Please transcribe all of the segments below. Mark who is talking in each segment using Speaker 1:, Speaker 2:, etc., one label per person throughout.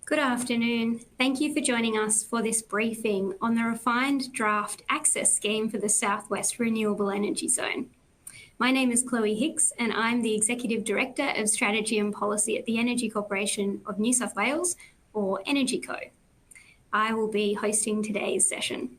Speaker 1: Good afternoon. Thank you for joining us for this briefing on the refined draft access scheme for the Southwest Renewable Energy Zone. My name is Chloe Hicks and I'm the Executive Director of Strategy and Policy at the Energy Corporation of New South Wales, or EnergyCo. I will be hosting today's session.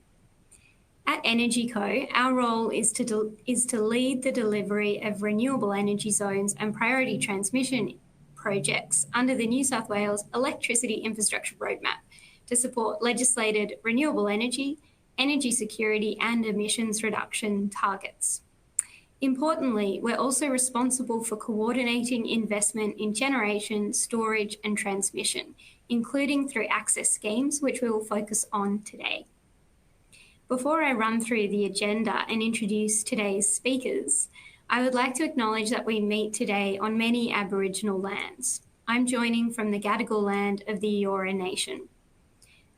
Speaker 1: At EnergyCo, our role is to lead the delivery of renewable energy zones and priority transmission projects under the New South Wales Electricity Infrastructure Roadmap to support legislated renewable energy, energy security and emissions reduction targets. Importantly, we're also responsible for coordinating investment in generation, storage and transmission, including through access schemes, which we will focus on today. Before I run through the agenda and introduce today's speakers, I would like to acknowledge that we meet today on many Aboriginal lands. I'm joining from the Gadigal land of the Eora Nation.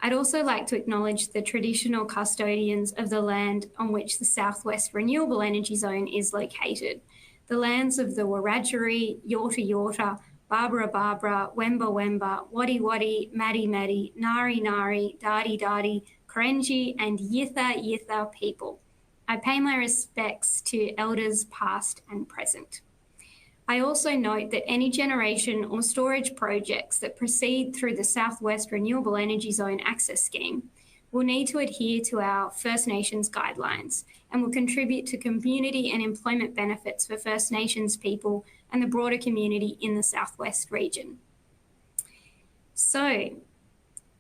Speaker 1: I'd also like to acknowledge the traditional custodians of the land on which the Southwest Renewable Energy Zone is located, the lands of the Wiradjuri, Yorta Yorta, Barbara Barbara, Wemba Wemba, Wadi Wadi, Madi Madi, Nari Nari, Dadi Dadi, Karenji and Yitha Yitha people. I pay my respects to elders past and present. I also note that any generation or storage projects that proceed through the Southwest Renewable Energy Zone Access Scheme will need to adhere to our First Nations guidelines and will contribute to community and employment benefits for First Nations people and the broader community in the Southwest region. So,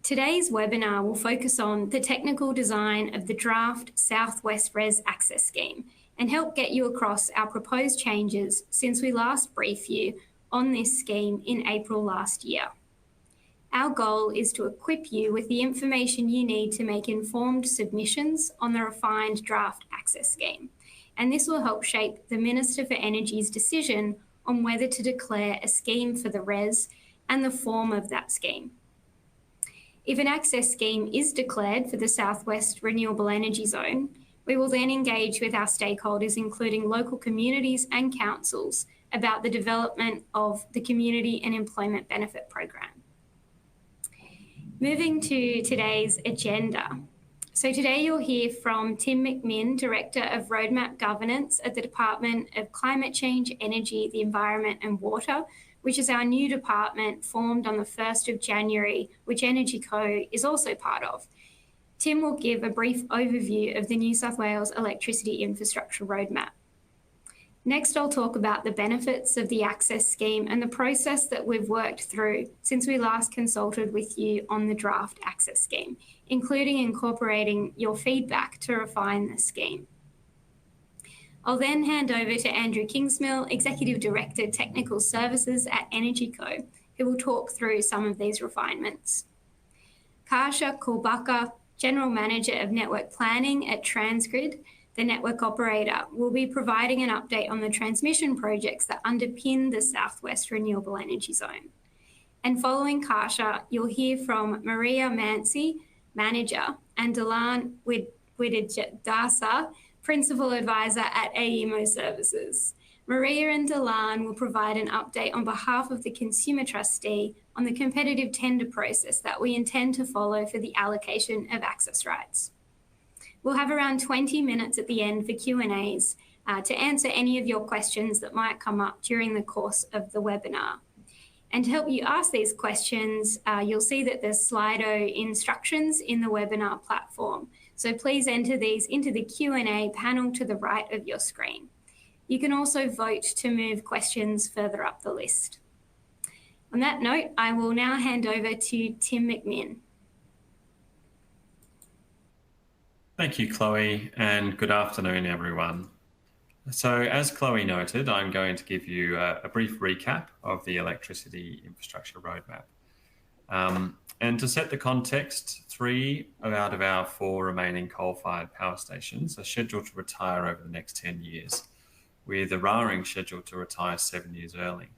Speaker 1: today's webinar will focus on the technical design of the draft Southwest REZ access scheme and help get you across our proposed changes since we last briefed you on this scheme in April last year. Our goal is to equip you with the information you need to make informed submissions on the refined draft access scheme, and this will help shape the Minister for Energy's decision on whether to declare a scheme for the REZ and the form of that scheme. If an access scheme is declared for the Southwest Renewable Energy Zone, we will then engage with our stakeholders, including local communities and councils, about the development of the Community and Employment Benefit Program. Moving to today's agenda. So today you'll hear from Tim McMinn, Director of Roadmap Governance at the Department of Climate Change, Energy, the Environment and Water, which is our new department formed on the 1st of January, which EnergyCo is also part of. Tim will give a brief overview of the New South Wales Electricity Infrastructure Roadmap. Next, I'll talk about the benefits of the access scheme and the process that we've worked through since we last consulted with you on the draft access scheme, including incorporating your feedback to refine the scheme. I'll then hand over to Andrew Kingsmill, Executive Director, Technical Services at EnergyCo, who will talk through some of these refinements. Karsha Kulbaka, General Manager of Network Planning at Transgrid, the network operator, will be providing an update on the transmission projects that underpin the Southwest Renewable Energy Zone. And following Karsha, you'll hear from Maria Mansi, Manager, and Delan Wididasa, Principal Advisor at AEMO Services. Maria and Delan will provide an update on behalf of the Consumer Trustee on the competitive tender process that we intend to follow for the allocation of access rights. We'll have around 20 minutes at the end for Q&As to answer any of your questions that might come up during the course of the webinar. And to help you ask these questions, you'll see that there's Slido instructions in the webinar platform. So please enter these into the Q&A panel to the right of your screen. You can also vote to move questions further up the list. On that note, I will now hand over to Tim McMinn.
Speaker 2: Thank you, Chloe, and good afternoon, everyone. So as Chloe noted, I'm going to give you a brief recap of the Electricity Infrastructure Roadmap. And to set the context, 3 out of our 4 remaining coal-fired power stations are scheduled to retire over the next 10 years, with the Eraring scheduled to retire 7 years early.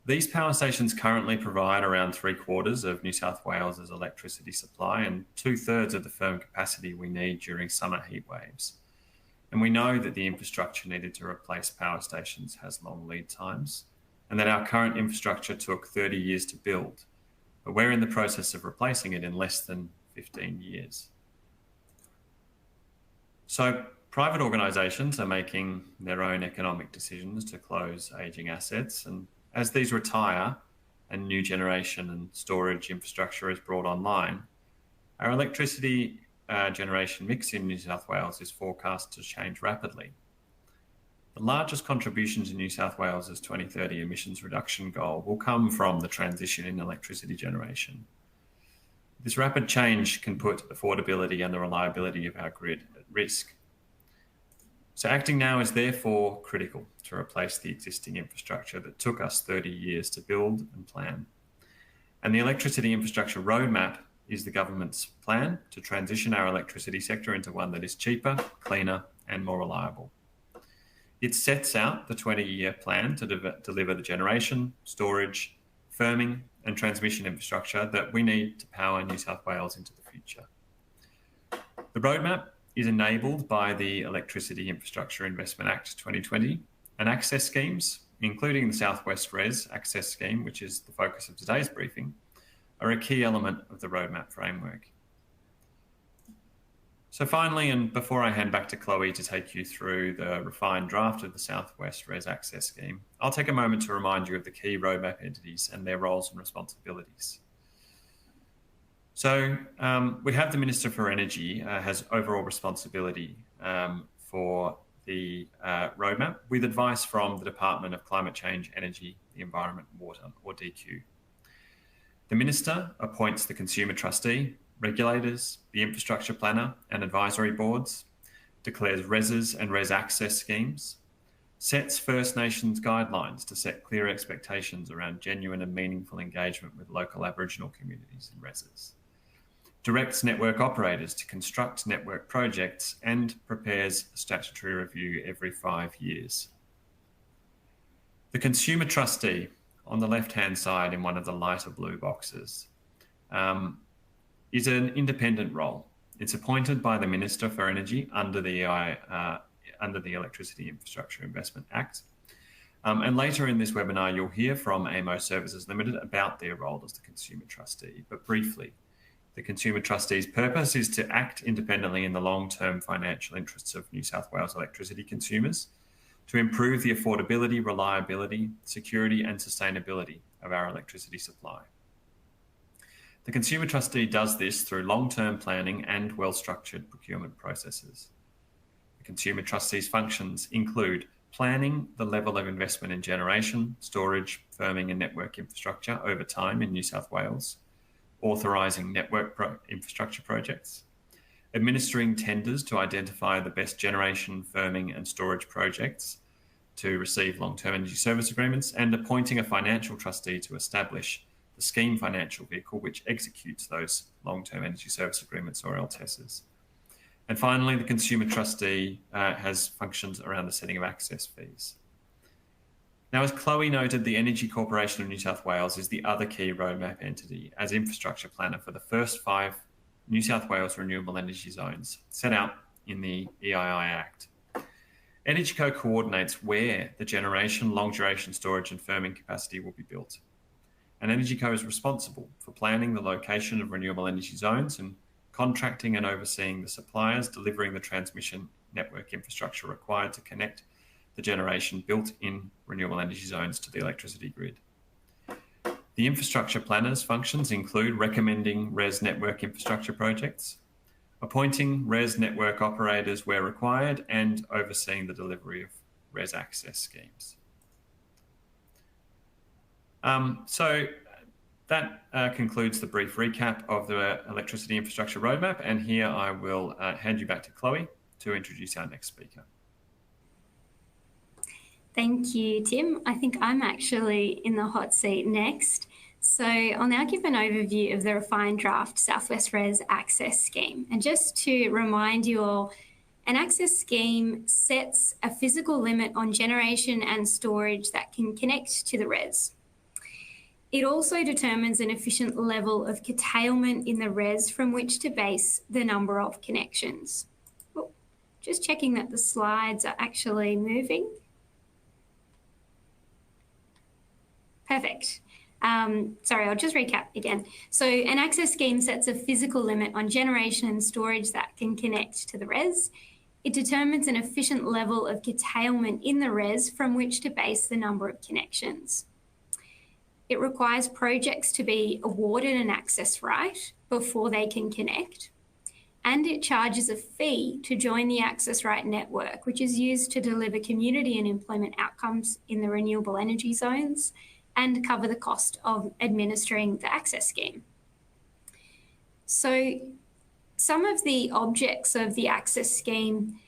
Speaker 2: These power stations currently provide around 3/4 of New South Wales's electricity supply and 2/3 of the firm capacity we need during summer heat waves. And we know that the infrastructure needed to replace power stations has long lead times, and that our current infrastructure took 30 years to build, but we're in the process of replacing it in less than 15 years. So private organisations are making their own economic decisions to close ageing assets, and as these retire and new generation and storage infrastructure is brought online, our electricity generation mix in New South Wales is forecast to change rapidly. The largest contribution to New South Wales' 2030 emissions reduction goal will come from the transition in electricity generation. This rapid change can put affordability and the reliability of our grid at risk. So acting now is therefore critical to replace the existing infrastructure that took us 30 years to build and plan. And the electricity infrastructure roadmap is the government's plan to transition our electricity sector into one that is cheaper, cleaner, and more reliable. It sets out the 20-year plan to deliver the generation, storage, firming, and transmission infrastructure that we need to power New South Wales into the future. The roadmap is enabled by the Electricity Infrastructure Investment Act 2020 and access schemes, including the Southwest REZ access scheme, which is the focus of today's briefing, are a key element of the roadmap framework. So finally, and before I hand back to Chloe to take you through the refined draft of the Southwest REZ access scheme, I'll take a moment to remind you of the key roadmap entities and their roles and responsibilities. So we have the Minister for Energy has overall responsibility for the roadmap, with advice from the Department of Climate Change, Energy, the Environment and Water, or DQ. The Minister appoints the Consumer Trustee, regulators, the infrastructure planner and advisory boards, declares REZs and REZ access schemes, sets First Nations guidelines to set clear expectations around genuine and meaningful engagement with local Aboriginal communities in REZs, directs network operators to construct network projects, and prepares a statutory review every 5 years. The Consumer Trustee, on the left-hand side in one of the lighter blue boxes, is an independent role. It's appointed by the Minister for Energy under the Electricity Infrastructure Investment Act. And later in this webinar, you'll hear from AMO Services Limited about their role as the Consumer Trustee. But briefly, the Consumer Trustee's purpose is to act independently in the long-term financial interests of New South Wales electricity consumers to improve the affordability, reliability, security and sustainability of our electricity supply. The Consumer Trustee does this through long-term planning and well-structured procurement processes. The Consumer Trustee's functions include planning the level of investment in generation, storage, firming and network infrastructure over time in New South Wales, authorising network infrastructure projects, administering tenders to identify the best generation, firming and storage projects to receive long-term energy service agreements, and appointing a financial trustee to establish the scheme financial vehicle which executes those long-term energy service agreements, or LTESs. And finally, the Consumer Trustee has functions around the setting of access fees. Now, as Chloe noted, the Energy Corporation of New South Wales is the other key roadmap entity as infrastructure planner for the first 5 New South Wales renewable energy zones set out in the EII Act. EnergyCo coordinates where the generation, long-duration storage and firming capacity will be built. And EnergyCo is responsible for planning the location of renewable energy zones and contracting and overseeing the suppliers delivering the transmission network infrastructure required to connect the generation built in renewable energy zones to the electricity grid. The infrastructure planner's functions include recommending REZ network infrastructure projects, appointing REZ network operators where required, and overseeing the delivery of REZ access schemes. So that concludes the brief recap of the Electricity Infrastructure Roadmap, and here I will hand you back to Chloe to introduce our next speaker.
Speaker 1: Thank you, Tim. I think I'm actually in the hot seat next. So I'll now give an overview of the refined draft Southwest REZ access scheme. And just to remind you all, an access scheme sets a physical limit on generation and storage that can connect to the REZ. It also determines an efficient level of curtailment in the REZ from which to base the number of connections. Oh, just checking that the slides are actually moving. Perfect. Sorry, I'll just recap again. So an access scheme sets a physical limit on generation and storage that can connect to the REZ. It determines an efficient level of curtailment in the REZ from which to base the number of connections. It requires projects to be awarded an access right before they can connect. And it charges a fee to join the access right network, which is used to deliver community and employment outcomes in the renewable energy zones and cover the cost of administering the access scheme. So some of the objects of the access scheme,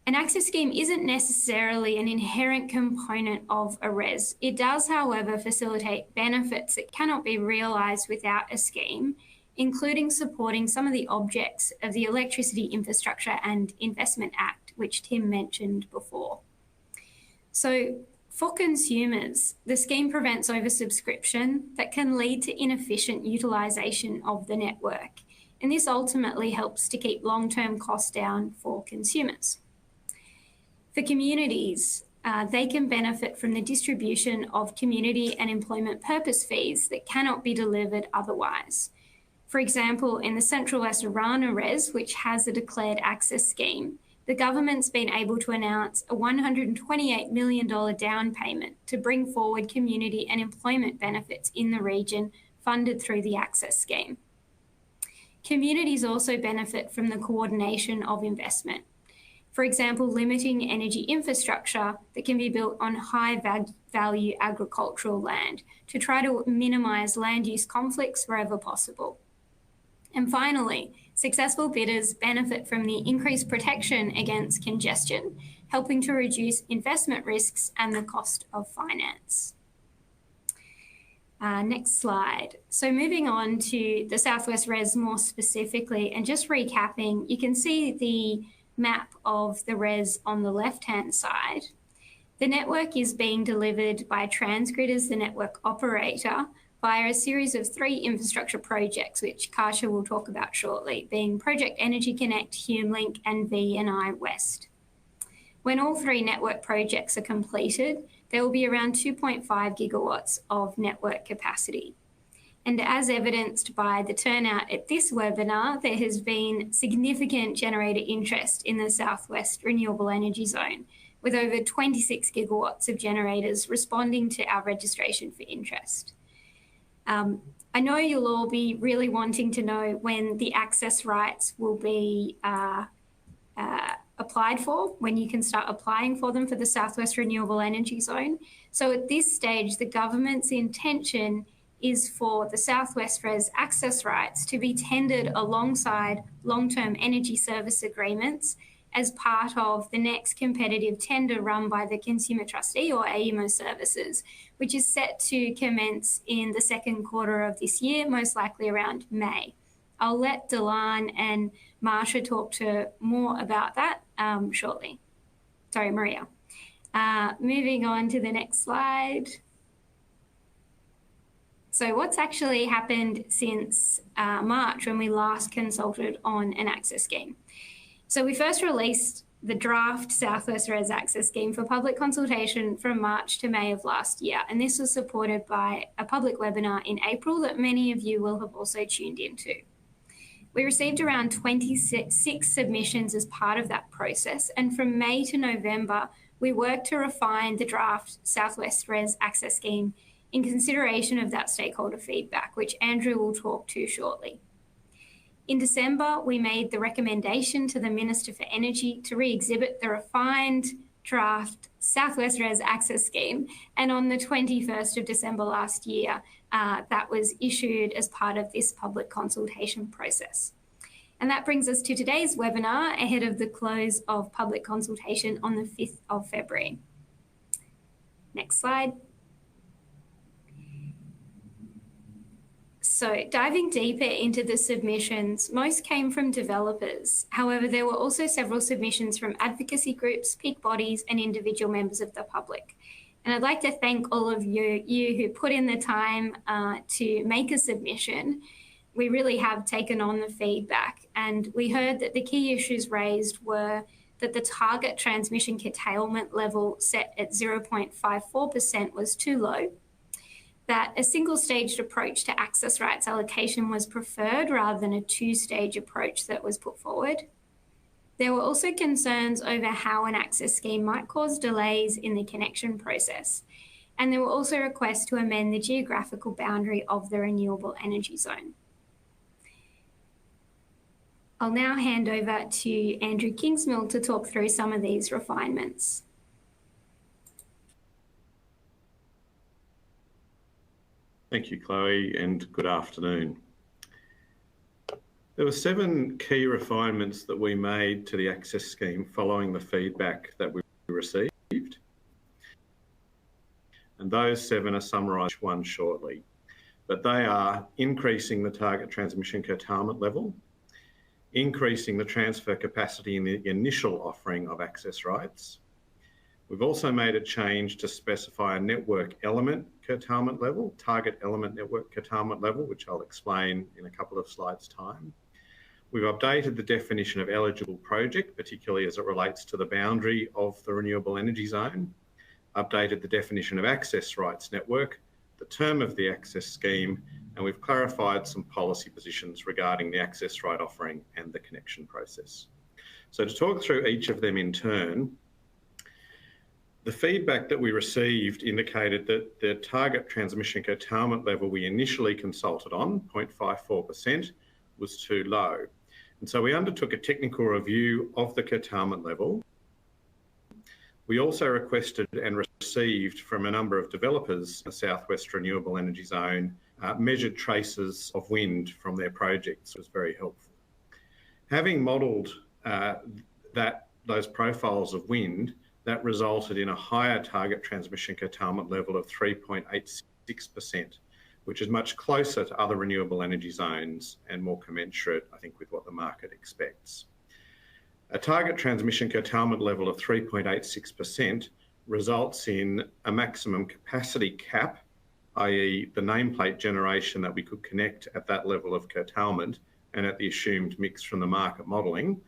Speaker 1: an access scheme isn't necessarily an inherent component of a REZ. It does, however, facilitate benefits that cannot be realised without a scheme, including supporting some of the objects of the Electricity Infrastructure and Investment Act, which Tim mentioned before. So for consumers, the scheme prevents oversubscription that can lead to inefficient utilisation of the network, and this ultimately helps to keep long-term costs down for consumers. For communities, they can benefit from the distribution of community and employment purpose fees that cannot be delivered otherwise. For example, in the Central West Orana REZ, which has a declared access scheme, the government's been able to announce a $128 million down payment to bring forward community and employment benefits in the region funded through the access scheme. Communities also benefit from the coordination of investment. For example, limiting energy infrastructure that can be built on high-value agricultural land to try to minimise land use conflicts wherever possible. And finally, successful bidders benefit from the increased protection against congestion, helping to reduce investment risks and the cost of finance. Next slide. So moving on to the Southwest REZ more specifically, and just recapping, you can see the map of the REZ on the left-hand side. The network is being delivered by Transgrid as the network operator via a series of 3 infrastructure projects, which Kasia will talk about shortly, being Project Energy Connect, HumeLink, and V&I West. When all 3 network projects are completed, there will be around 2.5 gigawatts of network capacity. And as evidenced by the turnout at this webinar, there has been significant generator interest in the Southwest Renewable Energy Zone, with over 26 gigawatts of generators responding to our registration for interest. I know you'll all be really wanting to know when the access rights will be applied for, when you can start applying for them for the Southwest Renewable Energy Zone. So at this stage, the government's intention is for the Southwest REZ access rights to be tendered alongside long-term energy service agreements as part of the next competitive tender run by the Consumer Trustee or AEMO Services, which is set to commence in the second quarter of this year, most likely around May. I'll let Delan and Marsha talk to more about that shortly. Sorry, Maria. Moving on to the next slide. So what's actually happened since March when we last consulted on an access scheme? So we first released the draft Southwest REZ access scheme for public consultation from March to May of last year, and this was supported by a public webinar in April that many of you will have also tuned into. We received around 26 submissions as part of that process, and from May to November, we worked to refine the draft Southwest REZ access scheme in consideration of that stakeholder feedback, which Andrew will talk to shortly. In December, we made the recommendation to the Minister for Energy to re-exhibit the refined draft Southwest REZ access scheme, and on the 21st of December last year, that was issued as part of this public consultation process. And that brings us to today's webinar ahead of the close of public consultation on the 5th of February. Next slide. So diving deeper into the submissions, most came from developers. However, there were also several submissions from advocacy groups, peak bodies, and individual members of the public. And I'd like to thank all of you who put in the time to make a submission. We really have taken on the feedback, and we heard that the key issues raised were that the target transmission curtailment level set at 0.54% was too low, that a single-staged approach to access rights allocation was preferred rather than a two-stage approach that was put forward. There were also concerns over how an access scheme might cause delays in the connection process. And there were also requests to amend the geographical boundary of the renewable energy zone. I'll now hand over to Andrew Kingsmill to talk through some of these refinements.
Speaker 3: Thank you, Chloe, and good afternoon. There were 7 key refinements that we made to the access scheme following the feedback that we received. And those 7 are summarised one shortly. But they are increasing the target transmission curtailment level, increasing the transfer capacity in the initial offering of access rights. We've also made a change to specify a network element curtailment level, target element network curtailment level, which I'll explain in a couple of slides' time. We've updated the definition of eligible project, particularly as it relates to the boundary of the renewable energy zone, updated the definition of access rights network, the term of the access scheme, and we've clarified some policy positions regarding the access right offering and the connection process. So to talk through each of them in turn, the feedback that we received indicated that the target transmission curtailment level we initially consulted on, 0.54%, was too low. And so we undertook a technical review of the curtailment level. We also requested and received from a number of developers in the Southwest Renewable Energy Zone measured traces of wind from their projects. It was very helpful. Having modelled those profiles of wind, that resulted in a higher target transmission curtailment level of 3.86%, which is much closer to other renewable energy zones and more commensurate, I think, with what the market expects. A target transmission curtailment level of 3.86% results in a maximum capacity cap, i.e. the nameplate generation that we could connect at that level of curtailment and at the assumed mix from the market modelling,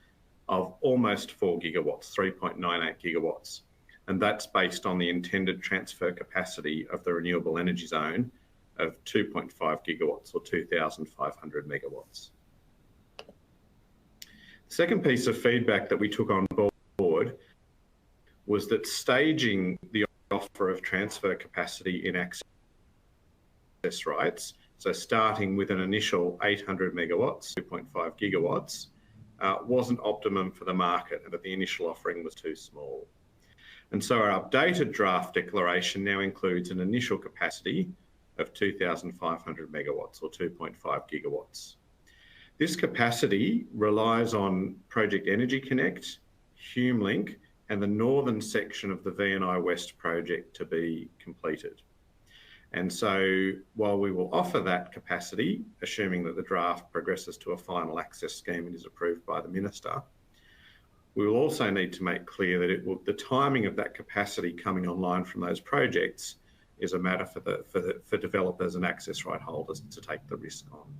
Speaker 3: of almost 4 gigawatts, 3.98 gigawatts. And that's based on the intended transfer capacity of the renewable energy zone of 2.5 gigawatts or 2,500 megawatts. The second piece of feedback that we took on board was that staging the offer of transfer capacity in access rights, so starting with an initial 800 megawatts, 2.5 gigawatts, wasn't optimum for the market and that the initial offering was too small. And so our updated draft declaration now includes an initial capacity of 2,500 megawatts or 2.5 gigawatts. This capacity relies on Project Energy Connect, HumeLink, and the northern section of the V&I West project to be completed. And so while we will offer that capacity, assuming that the draft progresses to a final access scheme and is approved by the Minister, we will also need to make clear that the timing of that capacity coming online from those projects is a matter for developers and access right holders to take the risk on.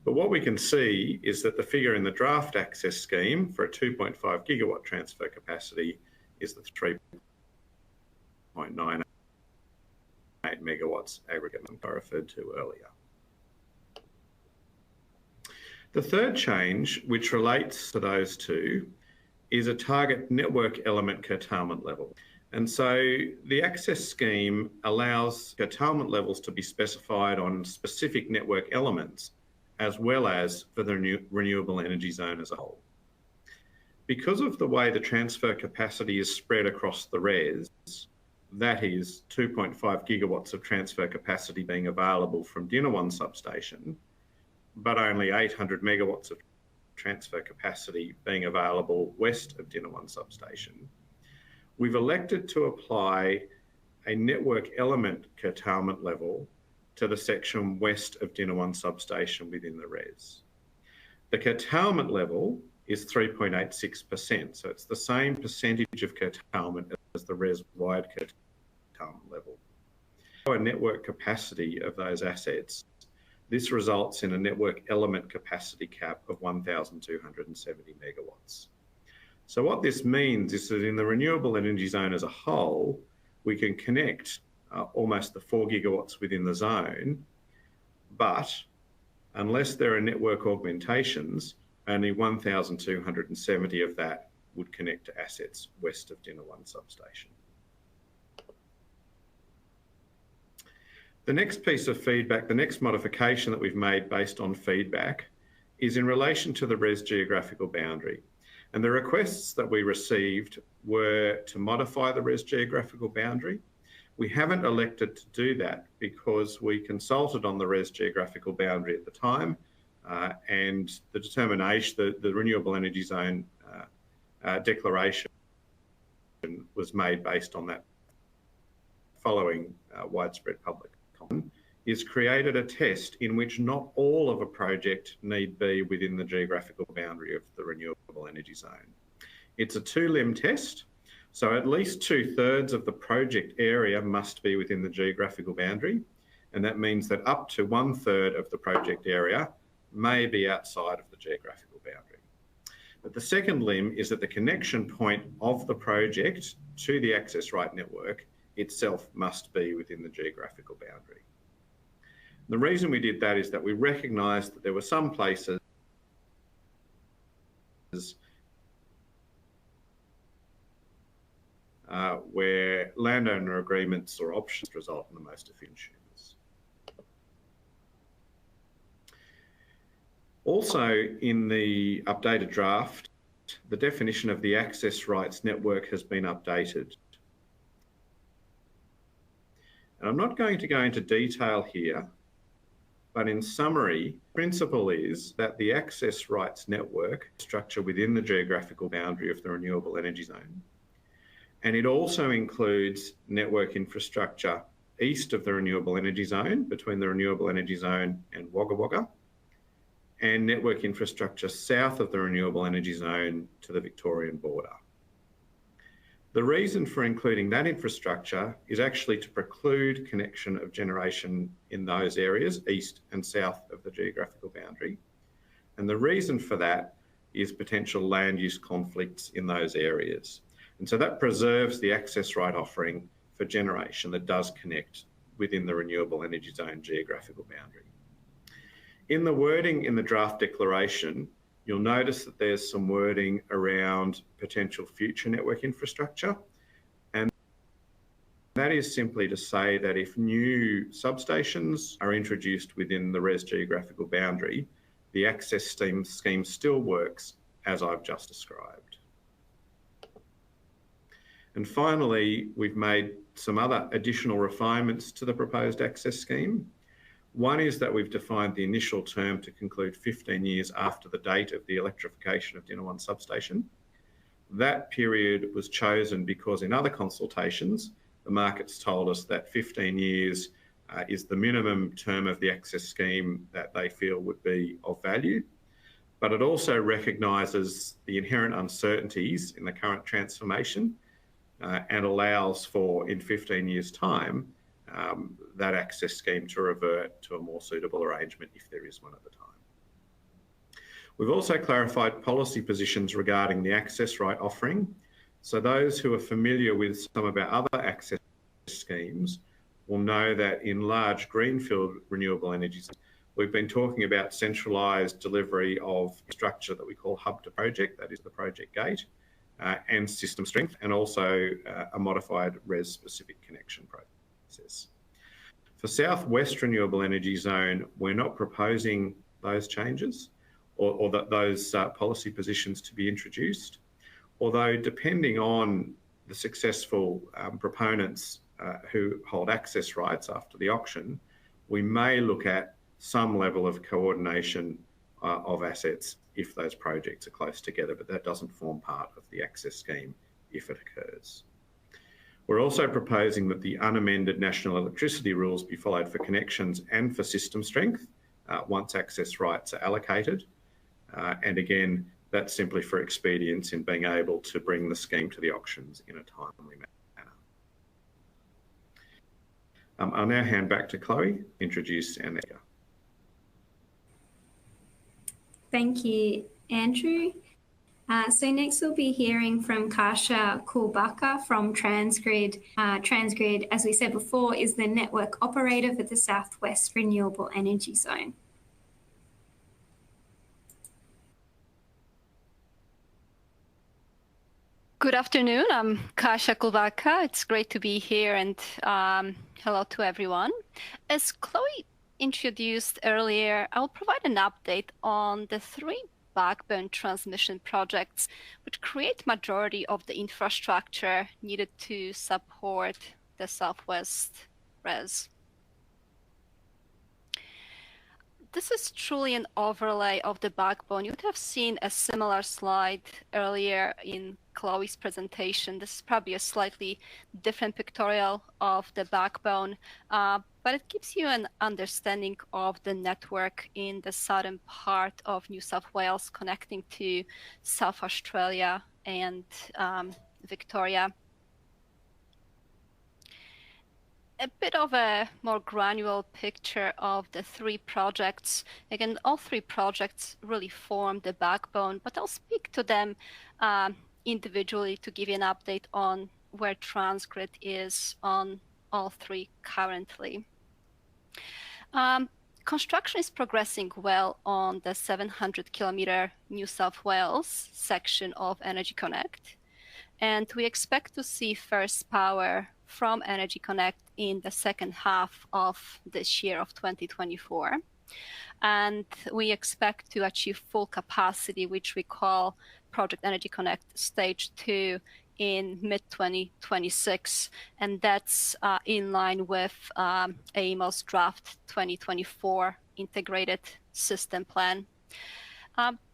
Speaker 3: But what we can see is that the figure in the draft access scheme for a 2.5 gigawatt transfer capacity is the 3.98 megawatts aggregate I referred to earlier. The third change, which relates to those two, is a target network element curtailment level. And so the access scheme allows curtailment levels to be specified on specific network elements, as well as for the renewable energy zone as a whole. Because of the way the transfer capacity is spread across the REZ, that is 2.5 gigawatts of transfer capacity being available from Dinawan substation, but only 800 megawatts of transfer capacity being available west of Dinawan substation, we've elected to apply a network element curtailment level to the section west of Dinawan substation within the REZ. The curtailment level is 3.86%, so it's the same percentage of curtailment as the REZ-wide curtailment level. A network capacity of those assets, this results in a network element capacity cap of 1,270 megawatts. So what this means is that in the renewable energy zone as a whole, we can connect almost the 4 gigawatts within the zone, but unless there are network augmentations, only 1,270 of that would connect to assets west of Dinner 1 substation. The next piece of feedback, the next modification that we've made based on feedback, is in relation to the REZ geographical boundary. And the requests that we received were to modify the REZ geographical boundary. We haven't elected to do that because we consulted on the REZ geographical boundary at the time, and the determination, the renewable energy zone declaration was made based on that. Following widespread public comment, is created a test in which not all of a project need be within the geographical boundary of the renewable energy zone. It's a 2-limb test, so at least 2/3 of the project area must be within the geographical boundary, and that means that up to 1/3 of the project area may be outside of the geographical boundary. But the second limb is that the connection point of the project to the access right network itself must be within the geographical boundary. The reason we did that is that we recognised that there were some places where landowner agreements or options result in the most efficient consumers. Also, in the updated draft, the definition of the access rights network has been updated. And I'm not going to go into detail here, but in summary, the principle is that the access rights network structure within the geographical boundary of the renewable energy zone. And it also includes network infrastructure east of the renewable energy zone, between the renewable energy zone and Wagga Wagga, and network infrastructure south of the renewable energy zone to the Victorian border. The reason for including that infrastructure is actually to preclude connection of generation in those areas, east and south of the geographical boundary. And the reason for that is potential land use conflicts in those areas. And so that preserves the access right offering for generation that does connect within the renewable energy zone geographical boundary. In the wording in the draft declaration, you'll notice that there's some wording around potential future network infrastructure. And that is simply to say that if new substations are introduced within the REZ geographical boundary, the access scheme still works as I've just described. And finally, we've made some other additional refinements to the proposed access scheme. One is that we've defined the initial term to conclude 15 years after the date of the electrification of Dinner 1 substation. That period was chosen because in other consultations, the market's told us that 15 years is the minimum term of the access scheme that they feel would be of value. But it also recognises the inherent uncertainties in the current transformation and allows for, in 15 years' time, that access scheme to revert to a more suitable arrangement if there is one at the time. We've also clarified policy positions regarding the access right offering. So those who are familiar with some of our other access schemes will know that in large greenfield renewable energies, we've been talking about centralised delivery of structure that we call hub to project, that is the project gate, and system strength, and also a modified REZ specific connection process. For Southwest Renewable Energy Zone, we're not proposing those changes or those policy positions to be introduced, although depending on the successful proponents who hold access rights after the auction, we may look at some level of coordination of assets if those projects are close together, but that doesn't form part of the access scheme if it occurs. We're also proposing that the unamended national electricity rules be followed for connections and for system strength once access rights are allocated. And again, that's simply for expedience in being able to bring the scheme to the auctions in a timely manner. I'll now hand back to Chloe to introduce our next speaker.
Speaker 1: Thank you, Andrew. So next we'll be hearing from Kasia Kulbaka from Transgrid. Transgrid, as we said before, is the network operator for the Southwest Renewable Energy Zone.
Speaker 4: Good afternoon, I'm Kasia Kulbaka. It's great to be here, and hello to everyone. As Chloe introduced earlier, I'll provide an update on the 3 backbone transmission projects which create majority of the infrastructure needed to support the Southwest REZ. This is truly an overlay of the backbone. You would have seen a similar slide earlier in Chloe's presentation. This is probably a slightly different pictorial of the backbone, but it gives you an understanding of the network in the southern part of New South Wales, connecting to South Australia and Victoria. A bit of a more granular picture of the 3 projects. Again, all 3 projects really form the backbone, but I'll speak to them individually to give you an update on where Transgrid is on all 3 currently. Construction is progressing well on the 700-kilometer New South Wales section of EnergyConnect, and we expect to see first power from EnergyConnect in the second half of this year of 2024. And we expect to achieve full capacity, which we call Project EnergyConnect Stage 2, in mid-2026. And that's in line with AEMO's draft 2024 Integrated System Plan.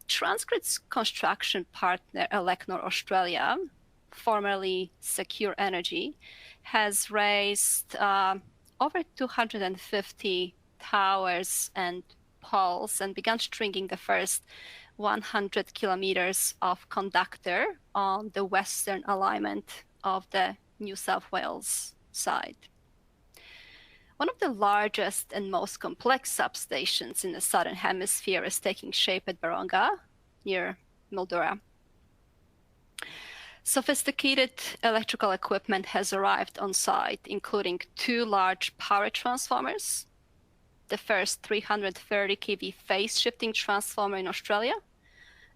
Speaker 4: Transgrid's construction partner, Elecnor Australia, formerly Secure Energy, has raised over 250 towers and poles and began stringing the first 100 kilometers of conductor on the western alignment of the New South Wales side. One of the largest and most complex substations in the Southern Hemisphere is taking shape at Baronga, near Mildura. Sophisticated electrical equipment has arrived on site, including 2 large power transformers, the first 330 kV phase-shifting transformer in Australia,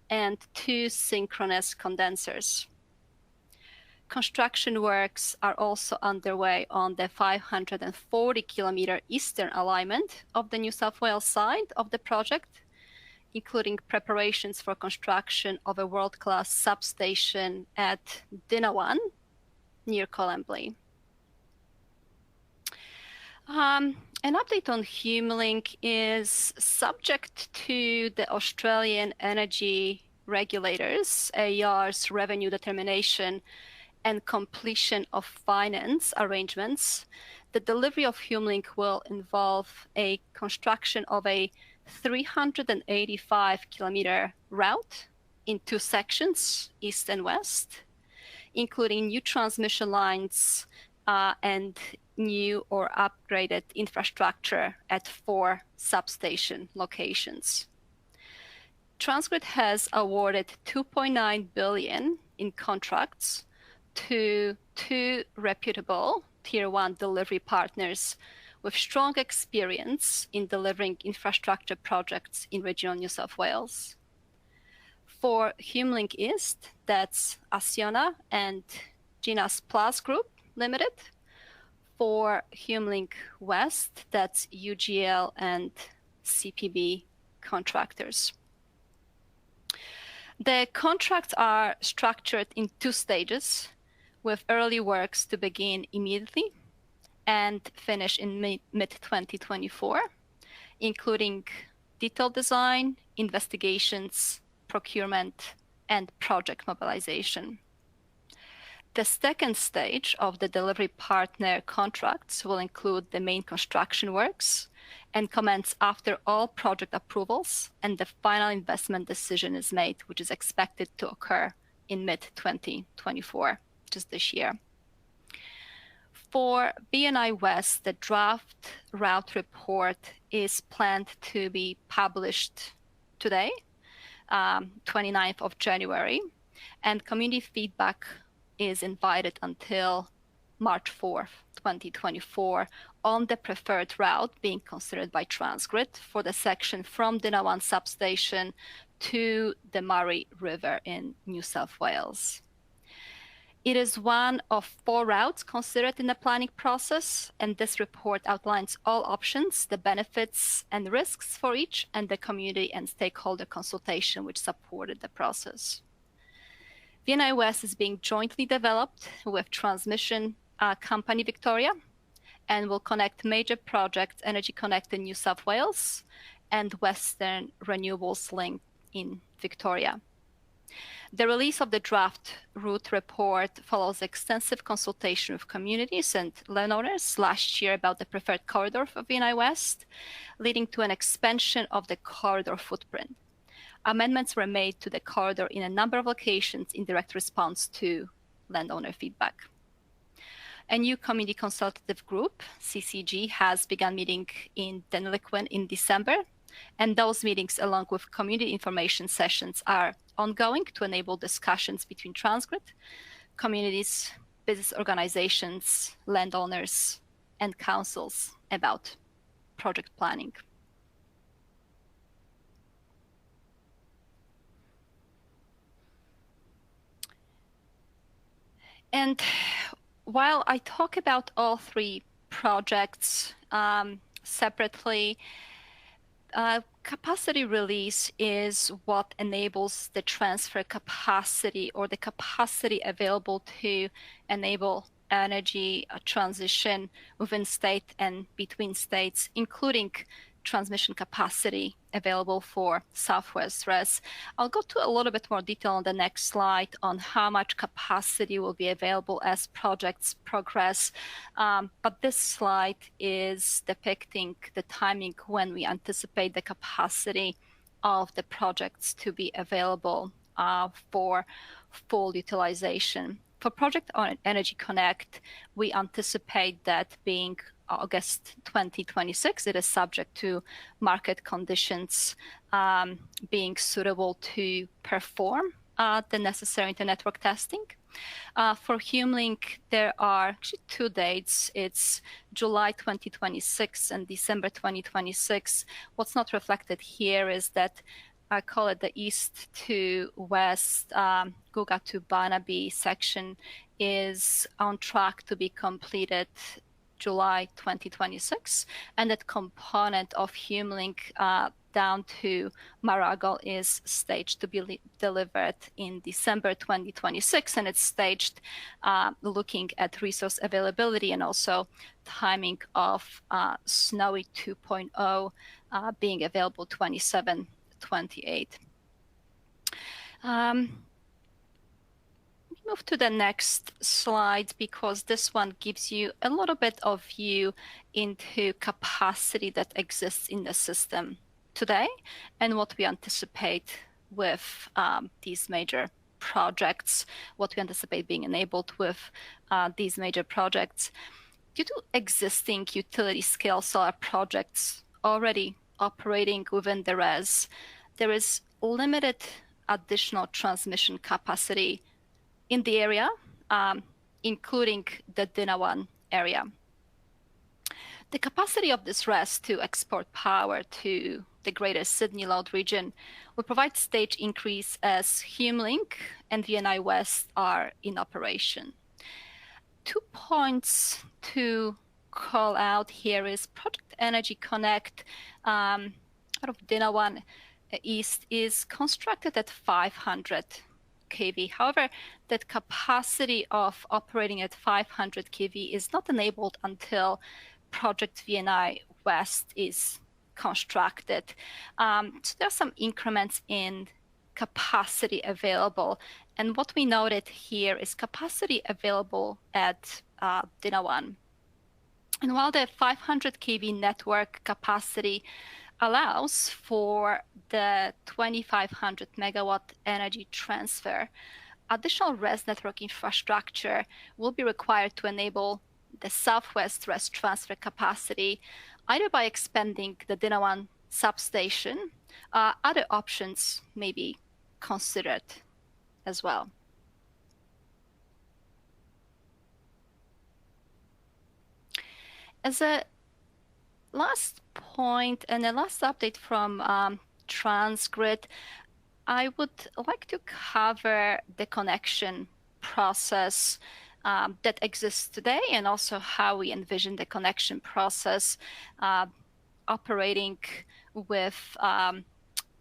Speaker 4: and 2 synchronous condensers. Construction works are also underway on the 540-kilometer eastern alignment of the New South Wales side of the project, including preparations for construction of a world-class substation at Dinawan, near Colembley. An update on HumeLink is subject to the Australian energy regulators, AER's revenue determination and completion of finance arrangements. The delivery of HumeLink will involve a construction of a 385-kilometer route in 2 sections, east and west, including new transmission lines and new or upgraded infrastructure at 4 substation locations. Transgrid has awarded $2.9 billion in contracts to 2 reputable Tier 1 delivery partners with strong experience in delivering infrastructure projects in regional New South Wales. For HumeLink East, that's Acciona and Ginas Plus Group Limited. For HumeLink West, that's UGL and CPB contractors. The contracts are structured in 2 stages, with early works to begin immediately and finish in mid-2024, including detailed design, investigations, procurement, and project mobilization. The second stage of the delivery partner contracts will include the main construction works and commence after all project approvals and the final investment decision is made, which is expected to occur in mid-2024, just this year. For BNI West, the draft route report is planned to be published today. 29th of January, and community feedback is invited until March 4th, 2024, on the preferred route being considered by Transgrid for the section from Dinawan substation to the Murray River in New South Wales. It is one of 4 routes considered in the planning process, and this report outlines all options, the benefits and risks for each, and the community and stakeholder consultation which supported the process. VNI West is being jointly developed with transmission company Victoria, and will connect major projects, Energy Connect in New South Wales and Western Renewables Link in Victoria. The release of the draft route report follows extensive consultation with communities and landowners last year about the preferred corridor for VNI West, leading to an expansion of the corridor footprint. Amendments were made to the corridor in a number of locations in direct response to landowner feedback. A new community consultative group, CCG, has begun meeting in Deniliquin in December, and those meetings, along with community information sessions, are ongoing to enable discussions between Transgrid, communities, business organizations, landowners, and councils about project planning. And while I talk about all 3 projects separately, capacity release is what enables the transfer capacity or the capacity available to enable energy transition within state and between states, including transmission capacity available for Southwest REZ. I'll go to a little bit more detail on the next slide on how much capacity will be available as projects progress. But this slide is depicting the timing when we anticipate the capacity of the projects to be available for full utilization. For project on Energy Connect, we anticipate that being August 2026. It is subject to market conditions being suitable to perform the necessary inter-network testing. For HumeLink, there are actually 2 dates. It's July 2026 and December 2026. What's not reflected here is that I call it the east to west Guga to Barnaby section is on track to be completed July 2026, and that component of HumeLink down to Maragal is staged to be delivered in December 2026, and it's staged looking at resource availability and also timing of Snowy 2.0 being available 27-28. Move to the next slide because this one gives you a little bit of view into capacity that exists in the system today and what we anticipate with these major projects, what we anticipate being enabled with these major projects. Due to existing utility scale solar projects already operating within the REZ, there is limited additional transmission capacity in the area, including the Dinawan area. The capacity of this REZ to export power to the Greater Sydney load region will provide stage increase as HumeLink and VNI West are in operation. 2 points to call out here is Project Energy Connect out of Dinawan East is constructed at 500 kV. However, that capacity of operating at 500 kV is not enabled until Project VNI West is constructed. So there are some increments in capacity available. And what we noted here is capacity available at Dinawan. And while the 500 kV network capacity allows for the 2,500 megawatt energy transfer, additional REZ network infrastructure will be required to enable the Southwest REZ transfer capacity, either by expanding the Dinawan substation other options may be considered as well. As a last point and a last update from Transgrid, I would like to cover the connection process that exists today, and also how we envision the connection process operating with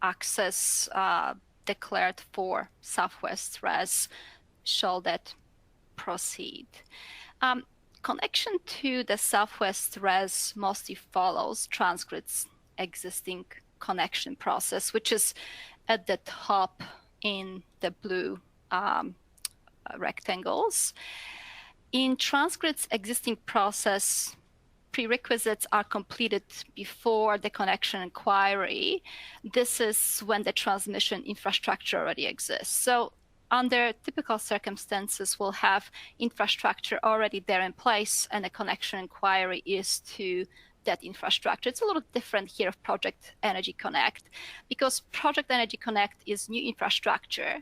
Speaker 4: access declared for Southwest REZ, shall that proceed. Connection to the Southwest REZ mostly follows Transgrid's existing connection process, which is at the top in the blue rectangles. In Transgrid's existing process, prerequisites are completed before the connection inquiry. This is when the transmission infrastructure already exists. So under typical circumstances, we'll have infrastructure already there in place, and a connection inquiry is to that infrastructure. It's a little different here of Project Energy Connect, because Project Energy Connect is new infrastructure.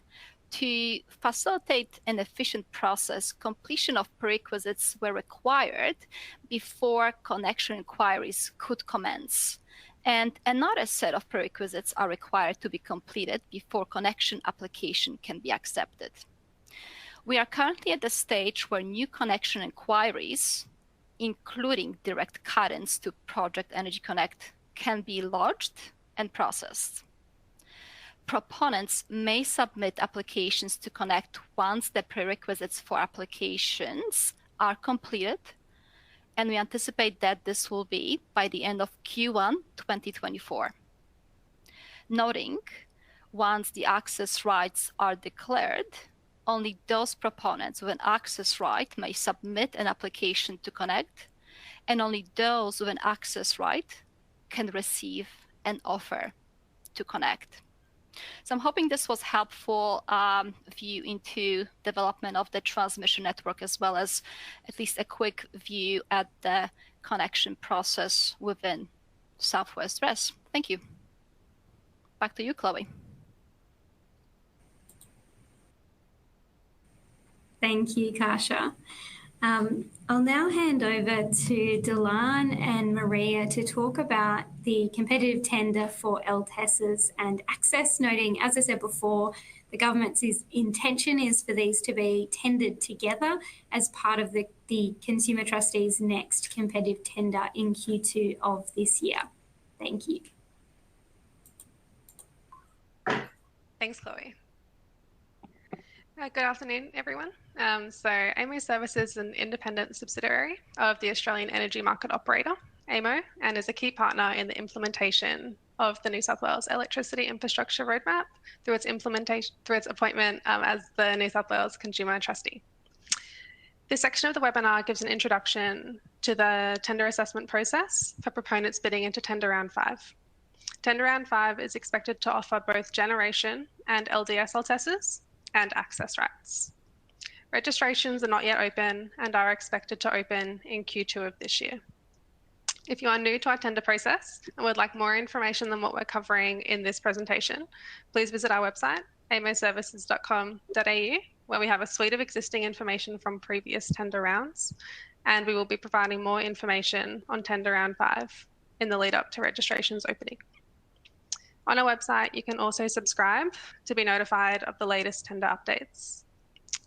Speaker 4: To facilitate an efficient process, completion of prerequisites were required before connection inquiries could commence. And another set of prerequisites are required to be completed before connection application can be accepted. We are currently at the stage where new connection inquiries, including direct cut-ins to Project Energy Connect, can be lodged and processed. Proponents may submit applications to connect once the prerequisites for applications are completed, and we anticipate that this will be by the end of Q1 2024. Noting, once the access rights are declared, only those proponents with an access right may submit an application to connect, and only those with an access right can receive an offer to connect. So I'm hoping this was helpful view into development of the transmission network, as well as at least a quick view at the connection process within Southwest REZ. Thank you. Back to you, Chloe.
Speaker 1: Thank you, Kasia. I'll now hand over to Delan and Maria to talk about the competitive tender for LTESs and access, noting, as I said before, the government's intention is for these to be tendered together as part of the Consumer Trustees' next competitive tender in Q2 of this year. Thank you.
Speaker 5: Thanks, Chloe. Good afternoon, everyone. So AEMO Services is an independent subsidiary of the Australian Energy Market Operator, AEMO, and is a key partner in the implementation of the New South Wales Electricity Infrastructure Roadmap through its appointment as the New South Wales Consumer Trustee. This section of the webinar gives an introduction to the tender assessment process for proponents bidding into Tender Round 5. Tender Round 5 is expected to offer both generation and LDS LTESs and access rights. Registrations are not yet open and are expected to open in Q2 of this year. If you are new to our tender process and would like more information than what we're covering in this presentation, please visit our website, aemoservices.com.au, where we have a suite of existing information from previous tender rounds, and we will be providing more information on Tender Round 5 in the lead up to registrations opening. On our website, you can also subscribe to be notified of the latest tender updates.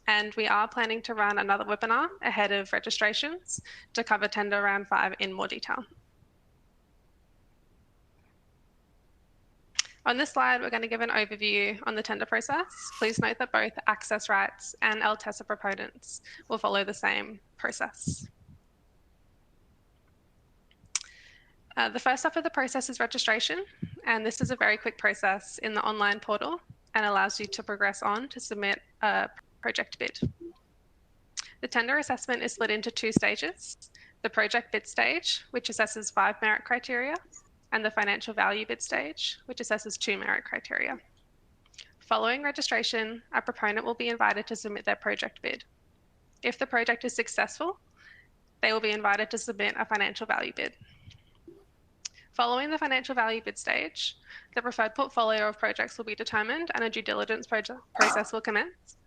Speaker 5: And we are planning to run another webinar ahead of registrations to cover Tender Round 5 in more detail. On this slide, we're going to give an overview on the tender process. Please note that both access rights and LTESA proponents will follow the same process. The first step of the process is registration, and this is a very quick process in the online portal and allows you to progress on to submit a project bid. The tender assessment is split into 2 stages: the project bid stage, which assesses 5 merit criteria, and the financial value bid stage, which assesses 2 merit criteria. Following registration, a proponent will be invited to submit their project bid. If the project is successful, they will be invited to submit a financial value bid. Following the financial value bid stage, the preferred portfolio of projects will be determined and a due diligence process will commence.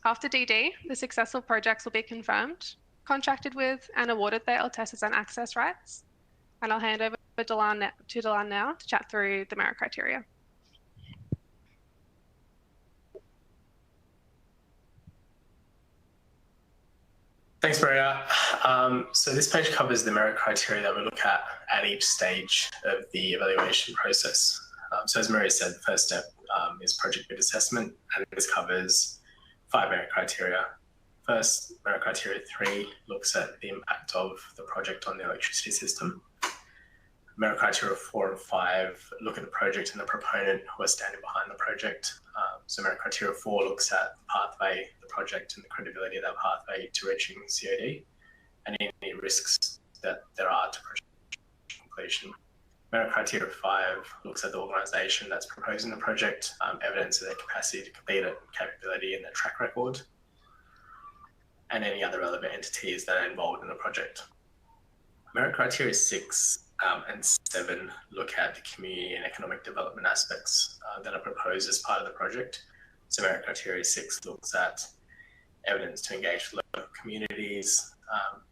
Speaker 5: After DD, the successful projects will be confirmed, contracted with, and awarded their LTESs and access rights. And I'll hand over to Delan now to chat through the merit criteria.
Speaker 6: Thanks, Maria. So this page covers the merit criteria that we look at each stage of the evaluation process. So as Maria said, the first step is project bid assessment, and this covers 5 merit criteria. First, merit criteria 3 looks at the impact of the project on the electricity system. Merit criteria 4 and 5 look at the project and the proponent who are standing behind the project. So merit criteria 4 looks at the pathway, the project, and the credibility of that pathway to reaching COD, and any risks that there are to project completion. Merit criteria 5 looks at the organisation that's proposing the project, evidence of their capacity to complete it, capability, and their track record, and any other relevant entities that are involved in the project. Merit criteria 6 and 7 look at the community and economic development aspects that are proposed as part of the project. So merit criteria 6 looks at evidence to engage with local communities,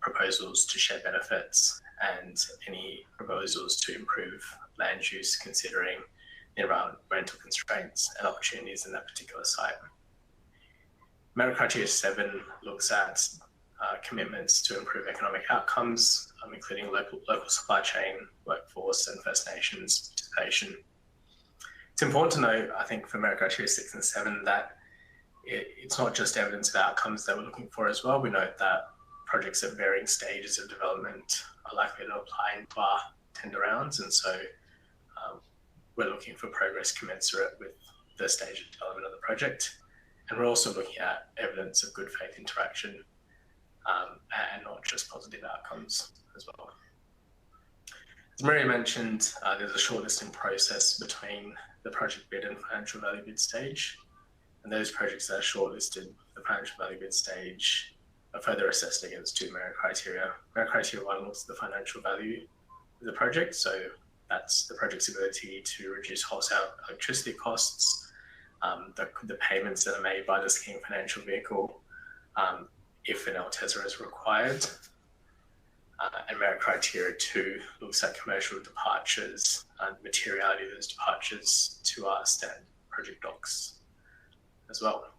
Speaker 6: proposals to share benefits, and any proposals to improve land use considering the environmental constraints and opportunities in that particular site. Merit criteria 7 looks at commitments to improve economic outcomes, including local supply chain, workforce, and First Nations participation. It's important to note, I think, for merit criteria 6 and 7 that it's not just evidence of outcomes that we're looking for as well. We note that projects at varying stages of development are likely to apply into our tender rounds, and so we're looking for progress commensurate with the stage of development of the project. And we're also looking at evidence of good faith interaction and not just positive outcomes as well. As Maria mentioned, there's a shortlisting process between the project bid and financial value bid stage. And those projects that are shortlisted, the financial value bid stage, are further assessed against 2 merit criteria. Merit criteria 1 looks at the financial value of the project. So that's the project's ability to reduce wholesale electricity costs, the payments that are made by the scheme financial vehicle, if an LTESA is required. And merit criteria 2 looks at commercial departures and materiality of those departures to our standard project docs as well.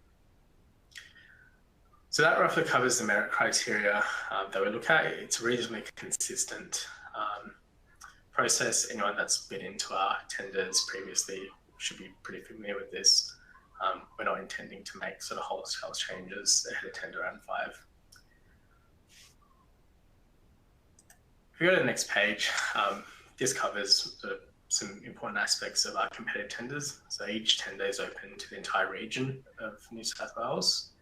Speaker 6: So that roughly covers the merit criteria that we look at. It's a reasonably consistent process. Anyone that's been into our tenders previously should be pretty familiar with this. We're not intending to make sort of wholesale changes ahead of tender round 5. If we go to the next page, this covers sort of some important aspects of our competitive tenders. So each tender is open to the entire region of New South Wales,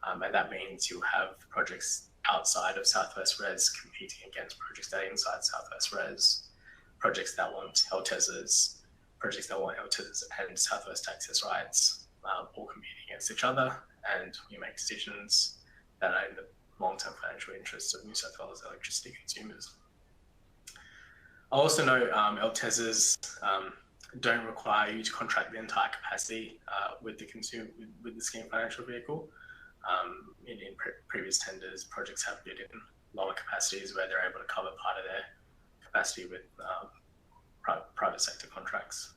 Speaker 6: and that means you'll have projects outside of South West REZ competing against projects that are inside South West REZ, projects that want LTESs, projects that want LTESs and South West access rights, all competing against each other, and you make decisions that are in the long-term financial interests of New South Wales electricity consumers. I'll also note LTESs don't require you to contract the entire capacity with the scheme financial vehicle. In previous tenders, projects have bid in lower capacities where they're able to cover part of their capacity with private sector contracts.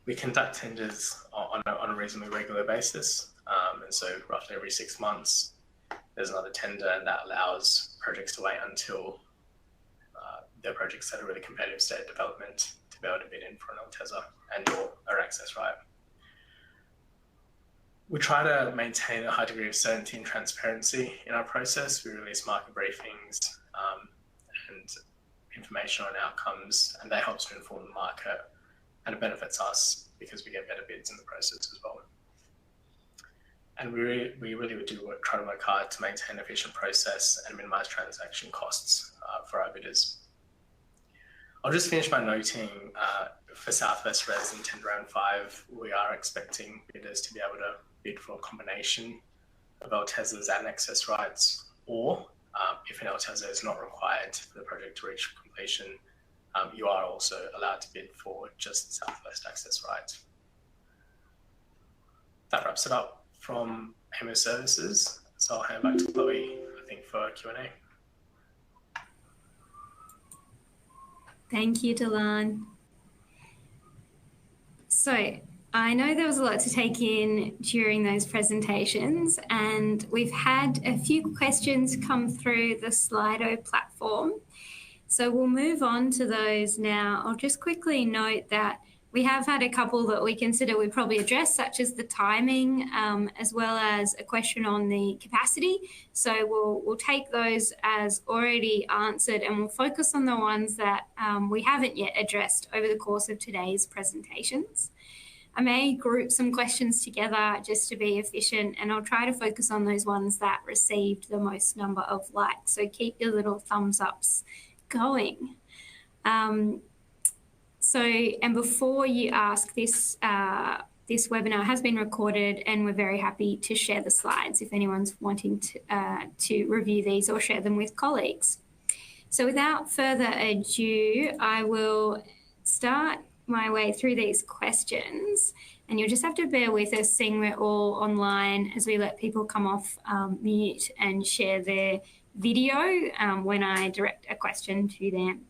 Speaker 6: We conduct tenders on a reasonably regular basis, and so roughly every 6 months there's another tender, and that allows projects to wait until their projects at a really competitive state of development to be able to bid in for an LTESA and/or access right. We try to maintain a high degree of certainty and transparency in our process. We release market briefings and information on outcomes, and that helps to inform the market, and it benefits us because we get better bids in the process as well. And we really do try to work hard to maintain an efficient process and minimise transaction costs for our bidders. I'll just finish by noting for South West REZ in tender round 5, we are expecting bidders to be able to bid for a combination of LTESs and access rights, or if an LTESA is not required for the project to reach completion, you are also allowed to bid for just Southwest Access rights. That wraps it up from AMO Services. So I'll hand back to Chloe, I think, for Q&A.
Speaker 1: Thank you, Delan. So I know there was a lot to take in during those presentations, and we've had a few questions come through the Slido platform. So we'll move on to those now. I'll just quickly note that we have had a couple that we consider we probably address, such as the timing, as well as a question on the capacity. So we'll take those as already answered, and we'll focus on the ones that we haven't yet addressed over the course of today's presentations. I may group some questions together just to be efficient, and I'll try to focus on those ones that received the most number of likes. So keep your little thumbs ups going. And before you ask, this webinar has been recorded, and we're very happy to share the slides if anyone's wanting to review these or share them with colleagues. So without further ado, I will start my way through these questions, and you'll just have to bear with us, seeing we're all online, as we let people come off mute and share their video when I direct a question to them.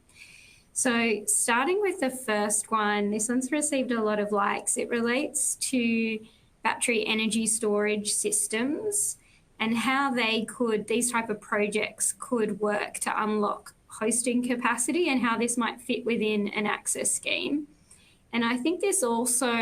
Speaker 1: So starting with the first one, this one's received a lot of likes. It relates to battery energy storage systems and how these type of projects could work to unlock hosting capacity, and how this might fit within an access scheme. And I think this also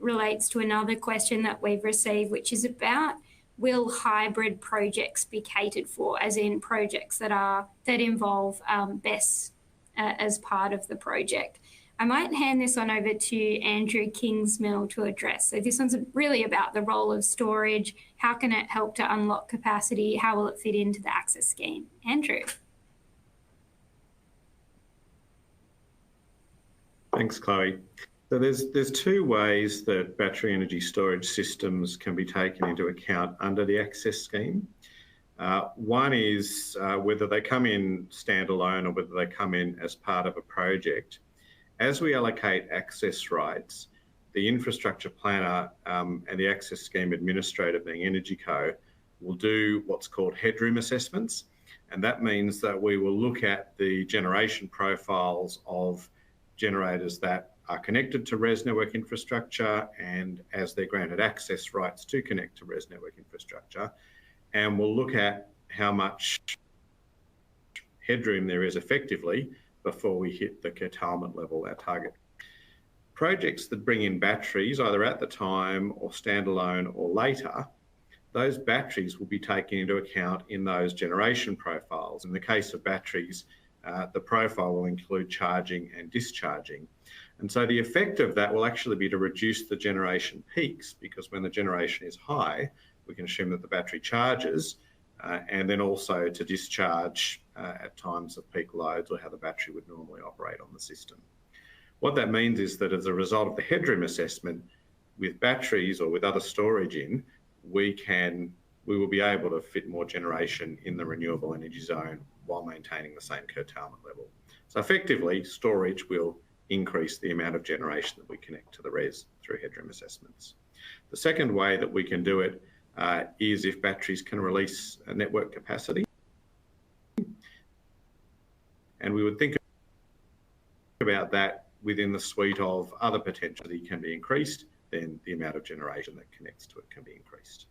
Speaker 1: relates to another question that we've received, which is about, will hybrid projects be catered for, as in projects that involve BESS as part of the project. I might hand this on over to Andrew Kingsmill to address. So this one's really about the role of storage. How can it help to unlock capacity? How will it fit into the access scheme? Andrew.
Speaker 3: Thanks, Chloe. So there's two ways that battery energy storage systems can be taken into account under the access scheme. One is whether they come in standalone or whether they come in as part of a project. As we allocate access rights, the infrastructure planner and the access scheme administrator, being EnergyCo, will do what's called headroom assessments. And that means that we will look at the generation profiles of generators that are connected to REZ network infrastructure, and as they're granted access rights to connect to REZ network infrastructure, and we'll look at how much headroom there is effectively before we hit the curtailment level, our target. Projects that bring in batteries, either at the time or standalone or later, those batteries will be taken into account in those generation profiles. In the case of batteries, the profile will include charging and discharging. And so the effect of that will actually be to reduce the generation peaks, because when the generation is high, we can assume that the battery charges, and then also to discharge at times of peak loads, or how the battery would normally operate on the system. What that means is that as a result of the headroom assessment, with batteries or with other storage in, we will be able to fit more generation in the renewable energy zone while maintaining the same curtailment level. So effectively, storage will increase the amount of generation that we connect to the REZ through headroom assessments. The second way that we can do it is if batteries can release a network capacity. And we would think about that within the suite of other potential that can be increased, then the amount of generation that connects to it can be increased.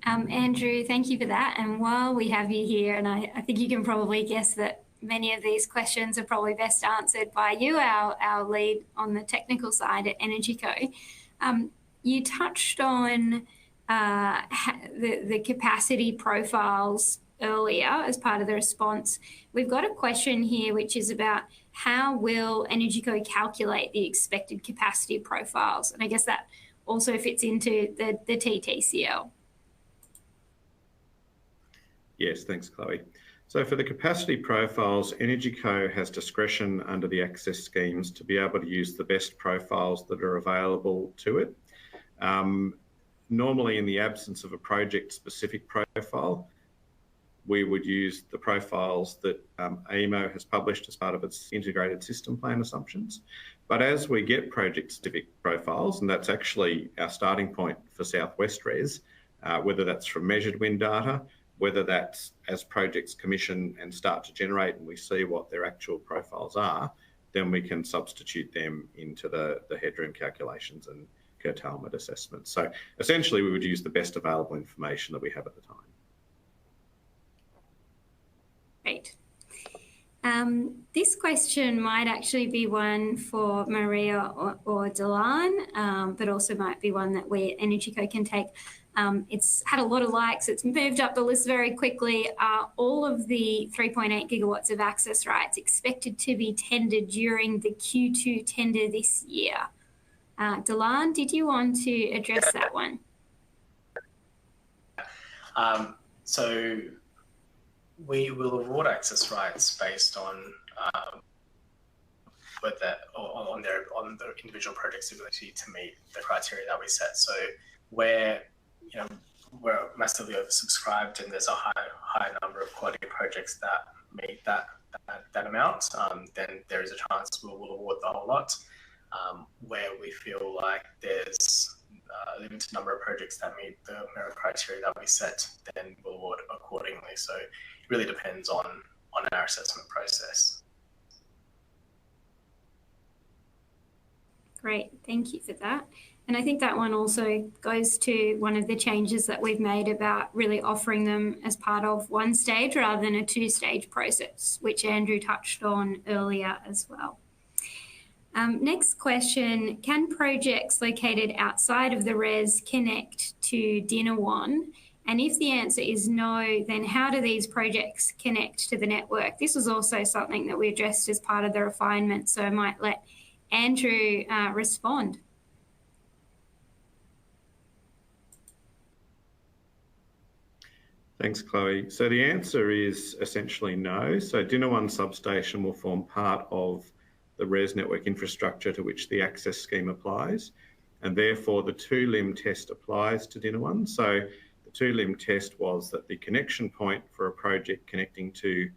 Speaker 1: Andrew, thank you for that. And while we have you here, and I think you can probably guess that many of these questions are probably best answered by you, our lead on the technical side at EnergyCo. You touched on the capacity profiles earlier as part of the response. We've got a question here which is about how will EnergyCo calculate the expected capacity profiles? And I guess that also fits into the TTCL.
Speaker 3: Yes, thanks, Chloe. So for the capacity profiles, EnergyCo has discretion under the access schemes to be able to use the best profiles that are available to it. Normally, in the absence of a project-specific profile, we would use the profiles that AEMO has published as part of its integrated system plan assumptions. But as we get project-specific profiles, and that's actually our starting point for South West REZ, whether that's from measured wind data, whether that's as projects commission and start to generate and we see what their actual profiles are, then we can substitute them into the headroom calculations and curtailment assessments. So essentially we would use the best available information that we have at the time.
Speaker 1: Great. This question might actually be one for Maria or Delan, but also might be one that we at EnergyCo can take. It's had a lot of likes. It's moved up the list very quickly. Are all of the 3.8 gigawatts of access rights expected to be tendered during the Q2 tender this year? Delan, did you want to address that one?
Speaker 6: So we will award access rights based on whether on the individual project's ability to meet the criteria that we set. So where we're massively oversubscribed and there's a high number of quality projects that meet that amount, then there is a chance we'll award the whole lot. Where we feel like there's a limited number of projects that meet the merit criteria that we set, then we'll award accordingly. So it really depends on our assessment process.
Speaker 1: Great, thank you for that. And I think that one also goes to one of the changes that we've made about really offering them as part of one stage rather than a two-stage process, which Andrew touched on earlier as well. Next question, can projects located outside of the REZ connect to Dinawan? And if the answer is no, then how do these projects connect to the network? This was also something that we addressed as part of the refinement, so I might let Andrew respond.
Speaker 3: Thanks, Chloe. So the answer is essentially no. So Dinawan substation will form part of the REZ network infrastructure to which the access scheme applies, and therefore the two-limb test applies to Dinawan. So the two-limb test was that the connection point for a project connecting to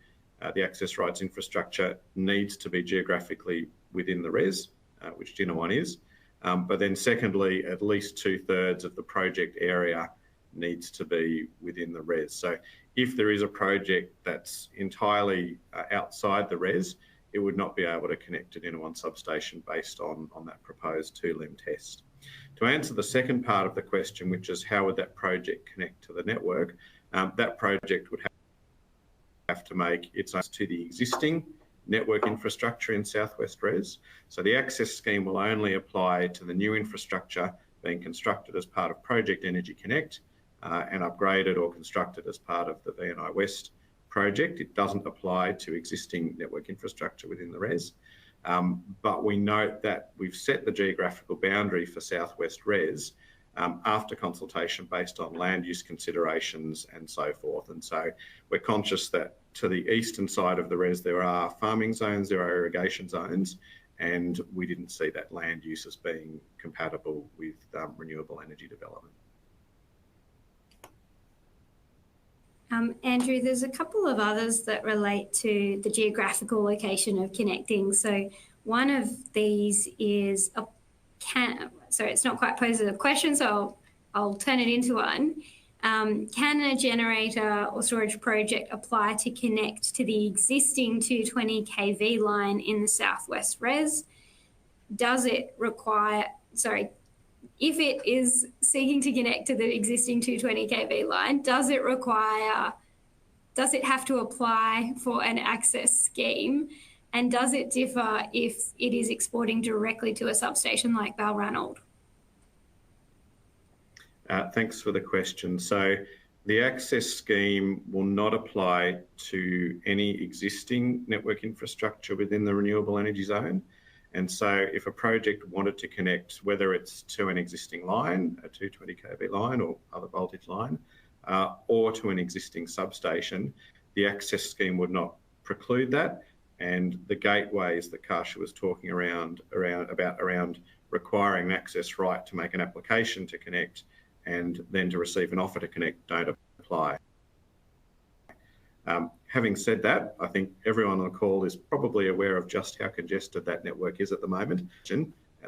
Speaker 3: the access rights infrastructure needs to be geographically within the REZ, which Dinawan is. But then secondly, at least 2/3 of the project area needs to be within the REZ. So if there is a project that's entirely outside the REZ, it would not be able to connect to Dinawan substation based on that proposed two-limb test. To answer the second part of the question, which is how would that project connect to the network, that project would have to make its own to the existing network infrastructure in South West REZ. So the access scheme will only apply to the new infrastructure being constructed as part of Project Energy Connect and upgraded or constructed as part of the VNI West project. It doesn't apply to existing network infrastructure within the REZ. But we note that we've set the geographical boundary for South West REZ after consultation based on land use considerations and so forth. And so we're conscious that to the eastern side of the REZ there are farming zones, there are irrigation zones, and we didn't see that land use as being compatible with renewable energy development.
Speaker 1: Andrew, there's a couple of others that relate to the geographical location of connecting. So one of these is so it's not quite posed as a question, so I'll turn it into one. Can a generator or storage project apply to connect to the existing 220 kV line in the South West REZ? Does it require, if it is seeking to connect to the existing 220 kV line, does it have to apply for an access scheme? And does it differ if it is exporting directly to a substation like Balranald?
Speaker 3: Thanks for the question. So the access scheme will not apply to any existing network infrastructure within the renewable energy zone. And so if a project wanted to connect, whether it's to an existing line, a 220 kV line or other voltage line, or to an existing substation, the access scheme would not preclude that. And the gateways that Kasia was talking around requiring an access right to make an application to connect and then to receive an offer to connect don't apply. Having said that, I think everyone on the call is probably aware of just how congested that network is at the moment.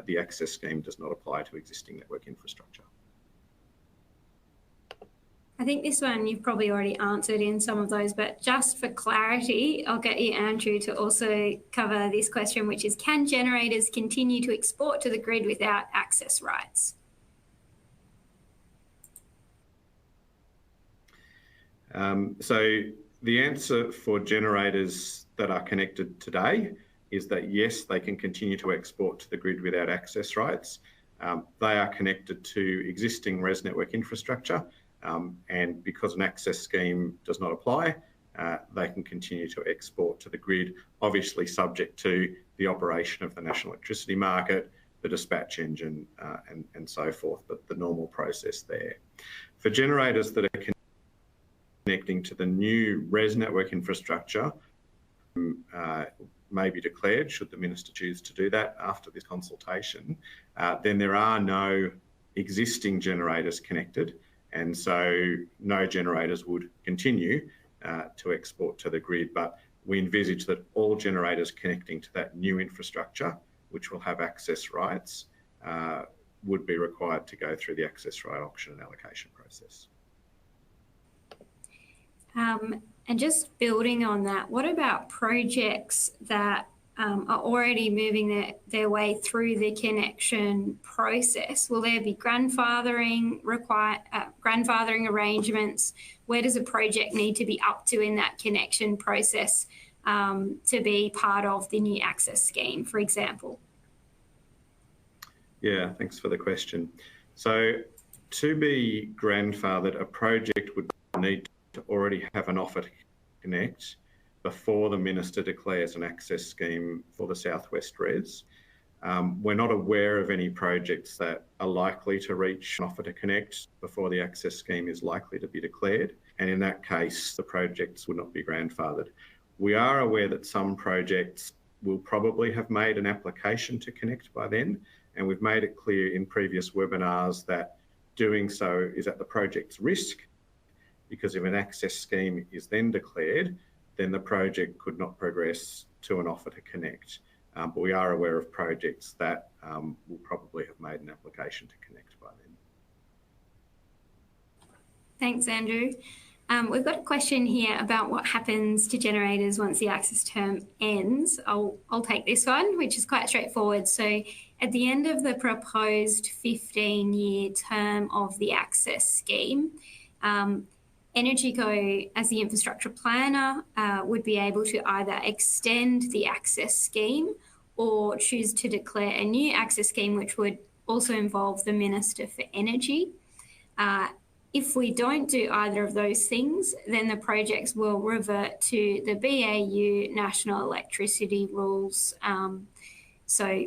Speaker 3: The access scheme does not apply to existing network infrastructure.
Speaker 1: I think this one you've probably already answered in some of those, but just for clarity, I'll get you, Andrew, to also cover this question, which is, can generators continue to export to the grid without access rights?
Speaker 3: So the answer for generators that are connected today is that yes, they can continue to export to the grid without access rights. They are connected to existing REZ network infrastructure, and because an access scheme does not apply, they can continue to export to the grid, obviously subject to the operation of the national electricity market, the dispatch engine, and so forth, but the normal process there. For generators that are connecting to the new REZ network infrastructure, may be declared, should the Minister choose to do that after this consultation, then there are no existing generators connected, and so no generators would continue to export to the grid. But we envisage that all generators connecting to that new infrastructure, which will have access rights, would be required to go through the access right auction and allocation process.
Speaker 1: And just building on that, what about projects that are already moving their way through the connection process? Will there be grandfathering arrangements? Where does a project need to be up to in that connection process to be part of the new access scheme, for example?
Speaker 3: Yeah, thanks for the question. So to be grandfathered, a project would need to already have an offer to connect before the Minister declares an access scheme for the Southwest REZ. We're not aware of any projects that are likely to reach an offer to connect before the access scheme is likely to be declared, and in that case, the projects would not be grandfathered. We are aware that some projects will probably have made an application to connect by then, and we've made it clear in previous webinars that doing so is at the project's risk, because if an access scheme is then declared, then the project could not progress to an offer to connect. But we are aware of projects that will probably have made an application to connect by then.
Speaker 1: Thanks, Andrew. We've got a question here about what happens to generators once the access term ends. I'll take this one, which is quite straightforward. So at the end of the proposed 15-year term of the access scheme, EnergyCo, as the infrastructure planner, would be able to either extend the access scheme or choose to declare a new access scheme, which would also involve the Minister for Energy. If we don't do either of those things, then the projects will revert to the BAU national electricity rules. So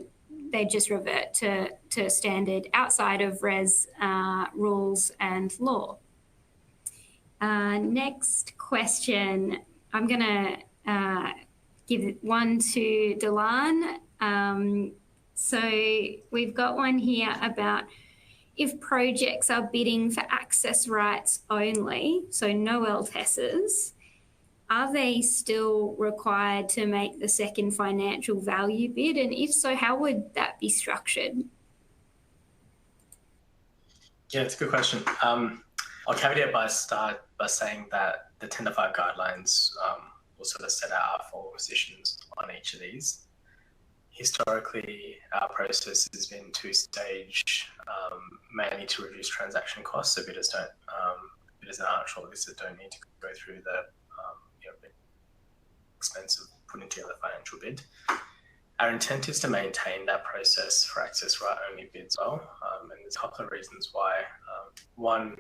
Speaker 1: they just revert to standard outside of REZ rules and law. Next question, I'm going to give one to Delan. So we've got one here about if projects are bidding for access rights only, so no LTESs, are they still required to make the second financial value bid? And if so, how would that be structured?
Speaker 6: Yeah, it's a good question. I'll caveat by saying that the 10-5 guidelines will sort of set out our formal positions on each of these. Historically, our process has been two-stage, mainly to reduce transaction costs, so bidders aren't shortlisted, don't need to go through the expense of putting together a financial bid. Our intent is to maintain that process for access right only bids as well, and there's a couple of reasons why. One,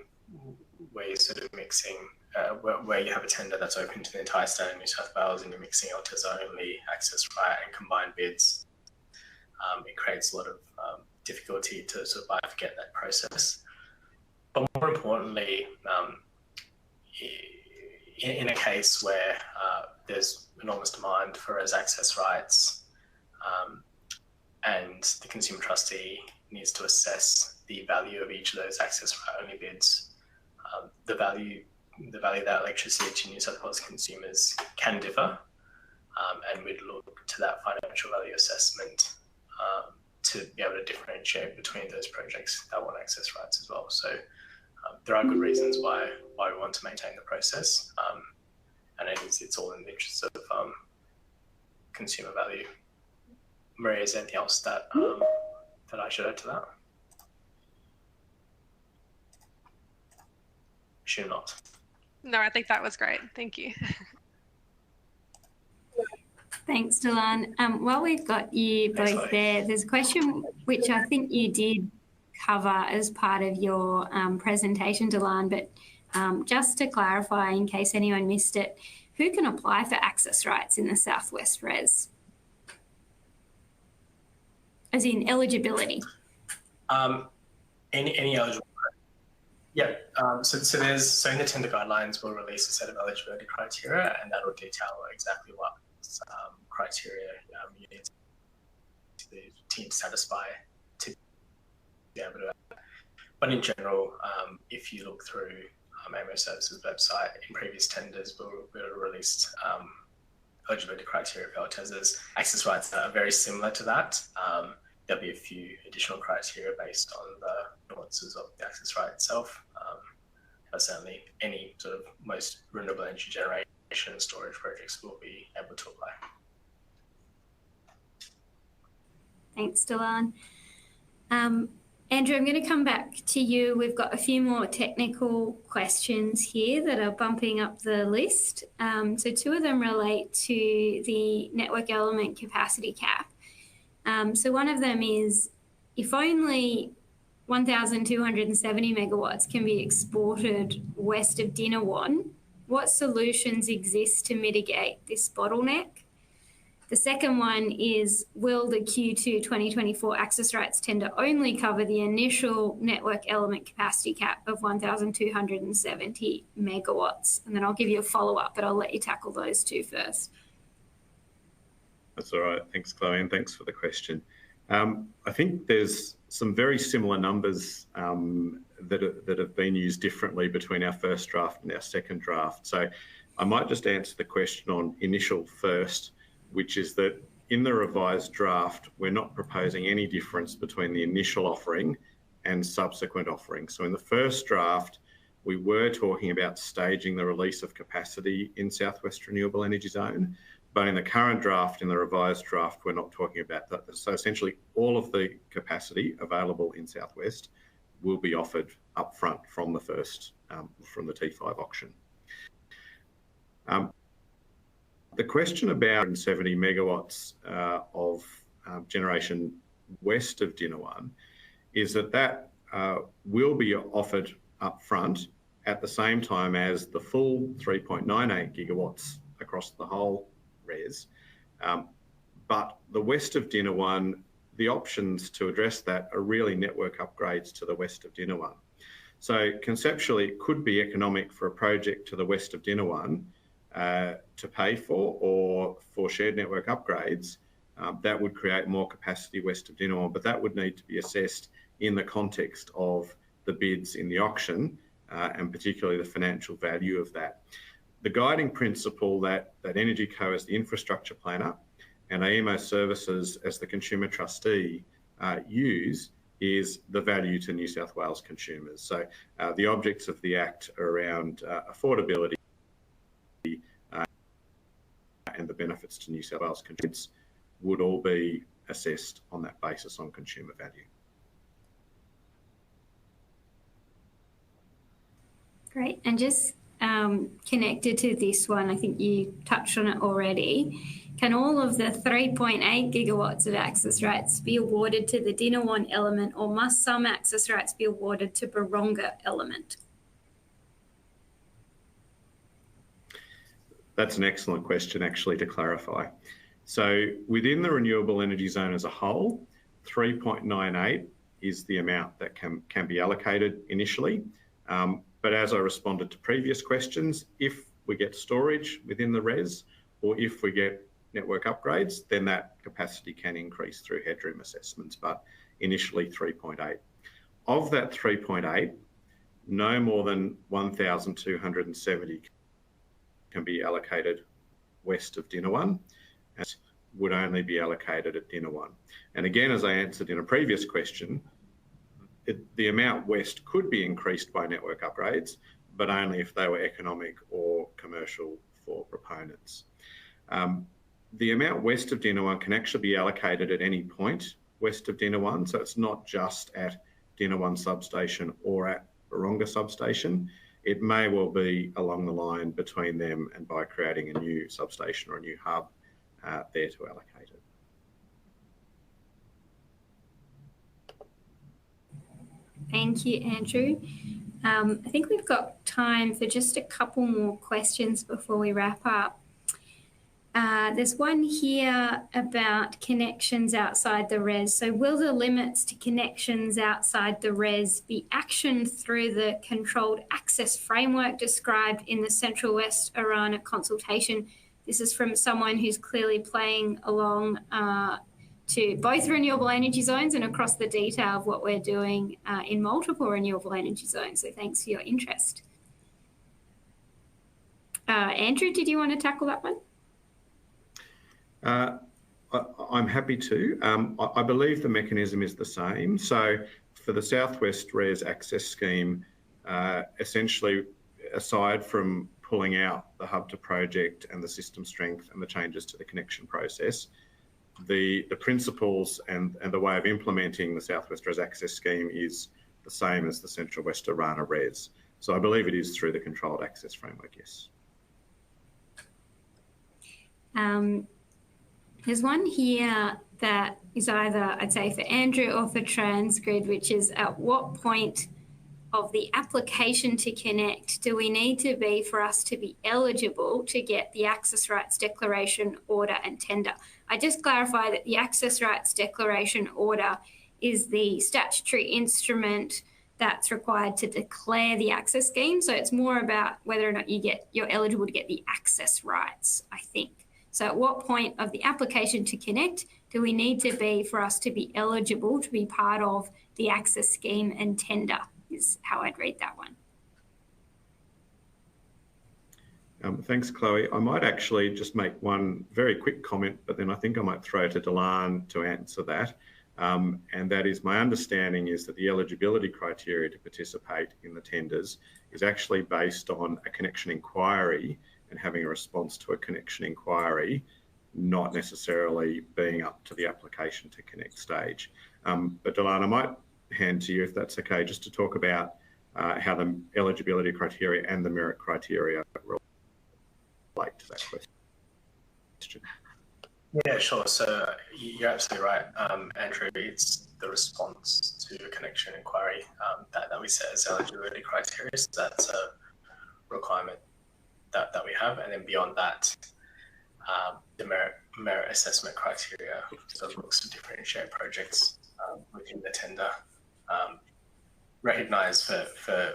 Speaker 6: where you're sort of mixing, where you have a tender that's open to the entire state of New South Wales and you're mixing LTES only, access right and combined bids, it creates a lot of difficulty to sort of bifurcate that process. But more importantly, in a case where there's enormous demand for REZ access rights and the consumer trustee needs to assess the value of each of those access right only bids, the value the value that electricity to New South Wales consumers can differ, and we'd look to that financial value assessment to be able to differentiate between those projects that want access rights as well. So there are good reasons why we want to maintain the process, and it's all in the interest of consumer value. Maria, is there anything else that that I should add to that? Should not.
Speaker 5: No, I think that was great. Thank you.
Speaker 1: Thanks, Delan. While we've got you both there, there's a question which I think you did cover as part of your presentation, Delan, but just to clarify in case anyone missed it, who can apply for access rights in the Southwest REZ? As in eligibility?
Speaker 6: Any eligible. Yeah, so in the tender guidelines, we'll release a set of eligibility criteria, and that will detail exactly what criteria you need the team to satisfy to be able to. But in general, if you look through AMO Services website, in previous tenders, we've released eligibility criteria for LTESs. Access rights are very similar to that. There'll be a few additional criteria based on the nuances of the access right itself. But certainly any sort of most renewable energy generation and storage projects will be able to apply.
Speaker 1: Thanks, Delan. Andrew, I'm going to come back to you. We've got a few more technical questions here that are bumping up the list. So two of them relate to the network element capacity cap. So one of them is, if only 1,270 megawatts can be exported west of Dinawan, what solutions exist to mitigate this bottleneck? The second one is, will the Q2 2024 access rights tender only cover the initial network element capacity cap of 1,270 megawatts? And then I'll give you a follow-up, but I'll let you tackle those two first.
Speaker 3: That's all right. Thanks, Chloe, and thanks for the question. I think there's some very similar numbers that have been used differently between our first draft and our second draft. So I might just answer the question on initial first, which is that in the revised draft, we're not proposing any difference between the initial offering and subsequent offerings. So in the first draft, we were talking about staging the release of capacity in Southwest Renewable Energy Zone. But in the current draft, in the revised draft, we're not talking about that. So essentially, all of the capacity available in Southwest will be offered upfront from the first, from the T5 auction. The question about 170 megawatts of generation west of Dinawan is that will be offered upfront at the same time as the full 3.98 gigawatts across the whole REZ. But the west of Dinawan, the options to address that are really network upgrades to the west of Dinawan. So conceptually, it could be economic for a project to the west of Dinawan to pay for, or for shared network upgrades, that would create more capacity west of Dinawan, but that would need to be assessed in the context of the bids in the auction, and particularly the financial value of that. The guiding principle that EnergyCo as the infrastructure planner and AEMO Services as the consumer trustee use is the value to New South Wales consumers. So the objects of the Act around affordability and the benefits to New South Wales consumers would all be assessed on that basis on consumer value.
Speaker 1: Great. And just connected to this one, I think you touched on it already. Can all of the 3.8 gigawatts of access rights be awarded to the Dinawan element, or must some access rights be awarded to Baronga element?
Speaker 3: That's an excellent question, actually, to clarify. So within the renewable energy zone as a whole, 3.98 is the amount that can be allocated initially. But as I responded to previous questions, if we get storage within the REZ, or if we get network upgrades, then that capacity can increase through headroom assessments, but initially 3.8. Of that 3.8, no more than 1,270 can be allocated west of Dinawan, and would only be allocated at Dinawan. And again, as I answered in a previous question, the amount west could be increased by network upgrades, but only if they were economic or commercial for proponents. The amount west of Dinawan can actually be allocated at any point west of Dinawan, so it's not just at Dinawan substation or at Baronga substation. It may well be along the line between them and by creating a new substation or a new hub there to allocate it.
Speaker 1: Thank you, Andrew. I think we've got time for just a couple more questions before we wrap up. There's one here about connections outside the REZ. So will the limits to connections outside the REZ be actioned through the controlled access framework described in the Central West Orana consultation? This is from someone who's clearly playing along to both renewable energy zones and across the detail of what we're doing in multiple renewable energy zones. So thanks for your interest. Andrew, did you want to tackle that one?
Speaker 3: I'm happy to. I believe the mechanism is the same. So for the Southwest REZ access scheme, essentially, aside from pulling out the hub to project and the system strength and the changes to the connection process, the principles and the way of implementing the Southwest REZ access scheme is the same as the Central West Orana REZ. So I believe it is through the controlled access framework, yes.
Speaker 1: There's one here that is either, I'd say, for Andrew or for Transgrid, which is at what point of the application to connect do we need to be for us to be eligible to get the access rights declaration order and tender? I just clarify that the access rights declaration order is the statutory instrument that's required to declare the access scheme. So it's more about whether or not you're eligible to get the access rights, I think. So at what point of the application to connect do we need to be for us to be eligible to be part of the access scheme and tender is how I'd read that one.
Speaker 3: Thanks, Chloe. I might actually just make one very quick comment, but then I think I might throw to Delan to answer that. And that is, my understanding is that the eligibility criteria to participate in the tenders is actually based on a connection inquiry and having a response to a connection inquiry, not necessarily being up to the application to connect stage. But Delan, I might hand to you, if that's okay, just to talk about how the eligibility criteria and the merit criteria relate to that question.
Speaker 6: Yeah, sure. So you're absolutely right, Andrew. It's the response to a connection inquiry that we set as eligibility criteria. So that's a requirement that we have. And then beyond that, the merit assessment criteria sort of looks to differentiate projects within the tender. Recognise for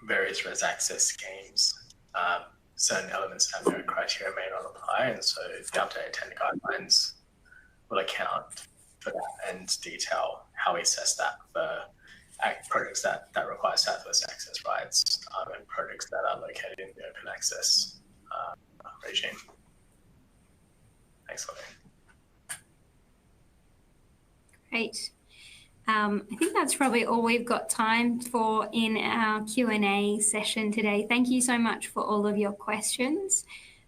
Speaker 6: various REZ access schemes, certain elements of that merit criteria may not apply, and so the updated tender guidelines will account for that and detail how we assess that for projects that require Southwest access rights and projects that are located in the open access regime. Thanks, Chloe.
Speaker 1: Great. I think that's probably all we've got time for in our Q&A session today. Thank you so much for all of your questions.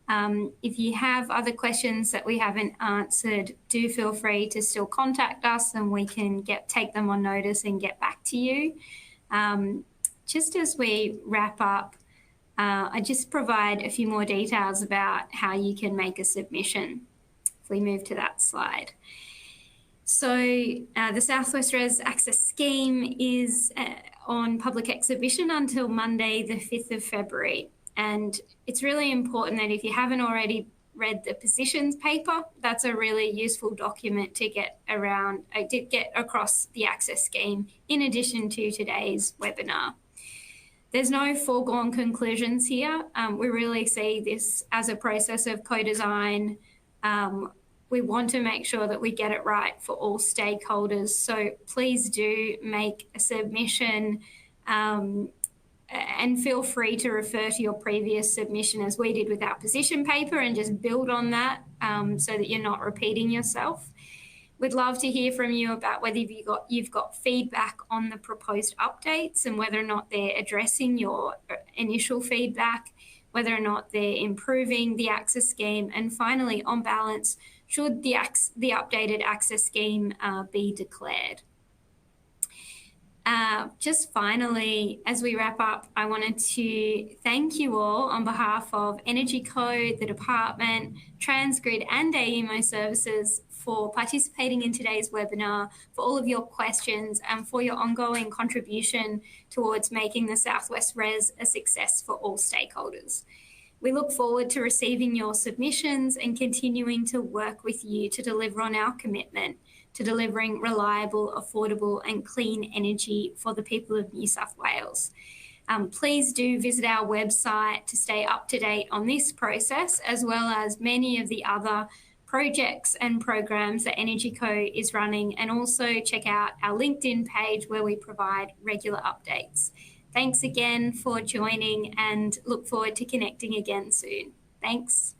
Speaker 1: If you have other questions that we haven't answered, do feel free to still contact us and we can take them on notice and get back to you. Just as we wrap up, I just provide a few more details about how you can make a submission. If we move to that slide. So the Southwest REZ Access Scheme is on public exhibition until Monday, the 5th of February. And it's really important that if you haven't already read the positions paper, that's a really useful document to get across the access scheme in addition to today's webinar. There's no foregone conclusions here. We really see this as a process of co-design. We want to make sure that we get it right for all stakeholders. So please do make a submission and feel free to refer to your previous submission as we did with our position paper and just build on that so that you're not repeating yourself. We'd love to hear from you about whether you've got feedback on the proposed updates and whether or not they're addressing your initial feedback, whether or not they're improving the access scheme, and finally, on balance, should the updated access scheme be declared. Just finally, as we wrap up, I wanted to thank you all on behalf of EnergyCo, the department, Transgrid and AEMO Services for participating in today's webinar, for all of your questions and for your ongoing contribution towards making the Southwest REZ a success for all stakeholders. We look forward to receiving your submissions and continuing to work with you to deliver on our commitment to delivering reliable, affordable and clean energy for the people of New South Wales. Please do visit our website to stay up to date on this process, as well as many of the other projects and programs that EnergyCo is running, and also check out our LinkedIn page where we provide regular updates. Thanks again for joining and look forward to connecting again soon. Thanks.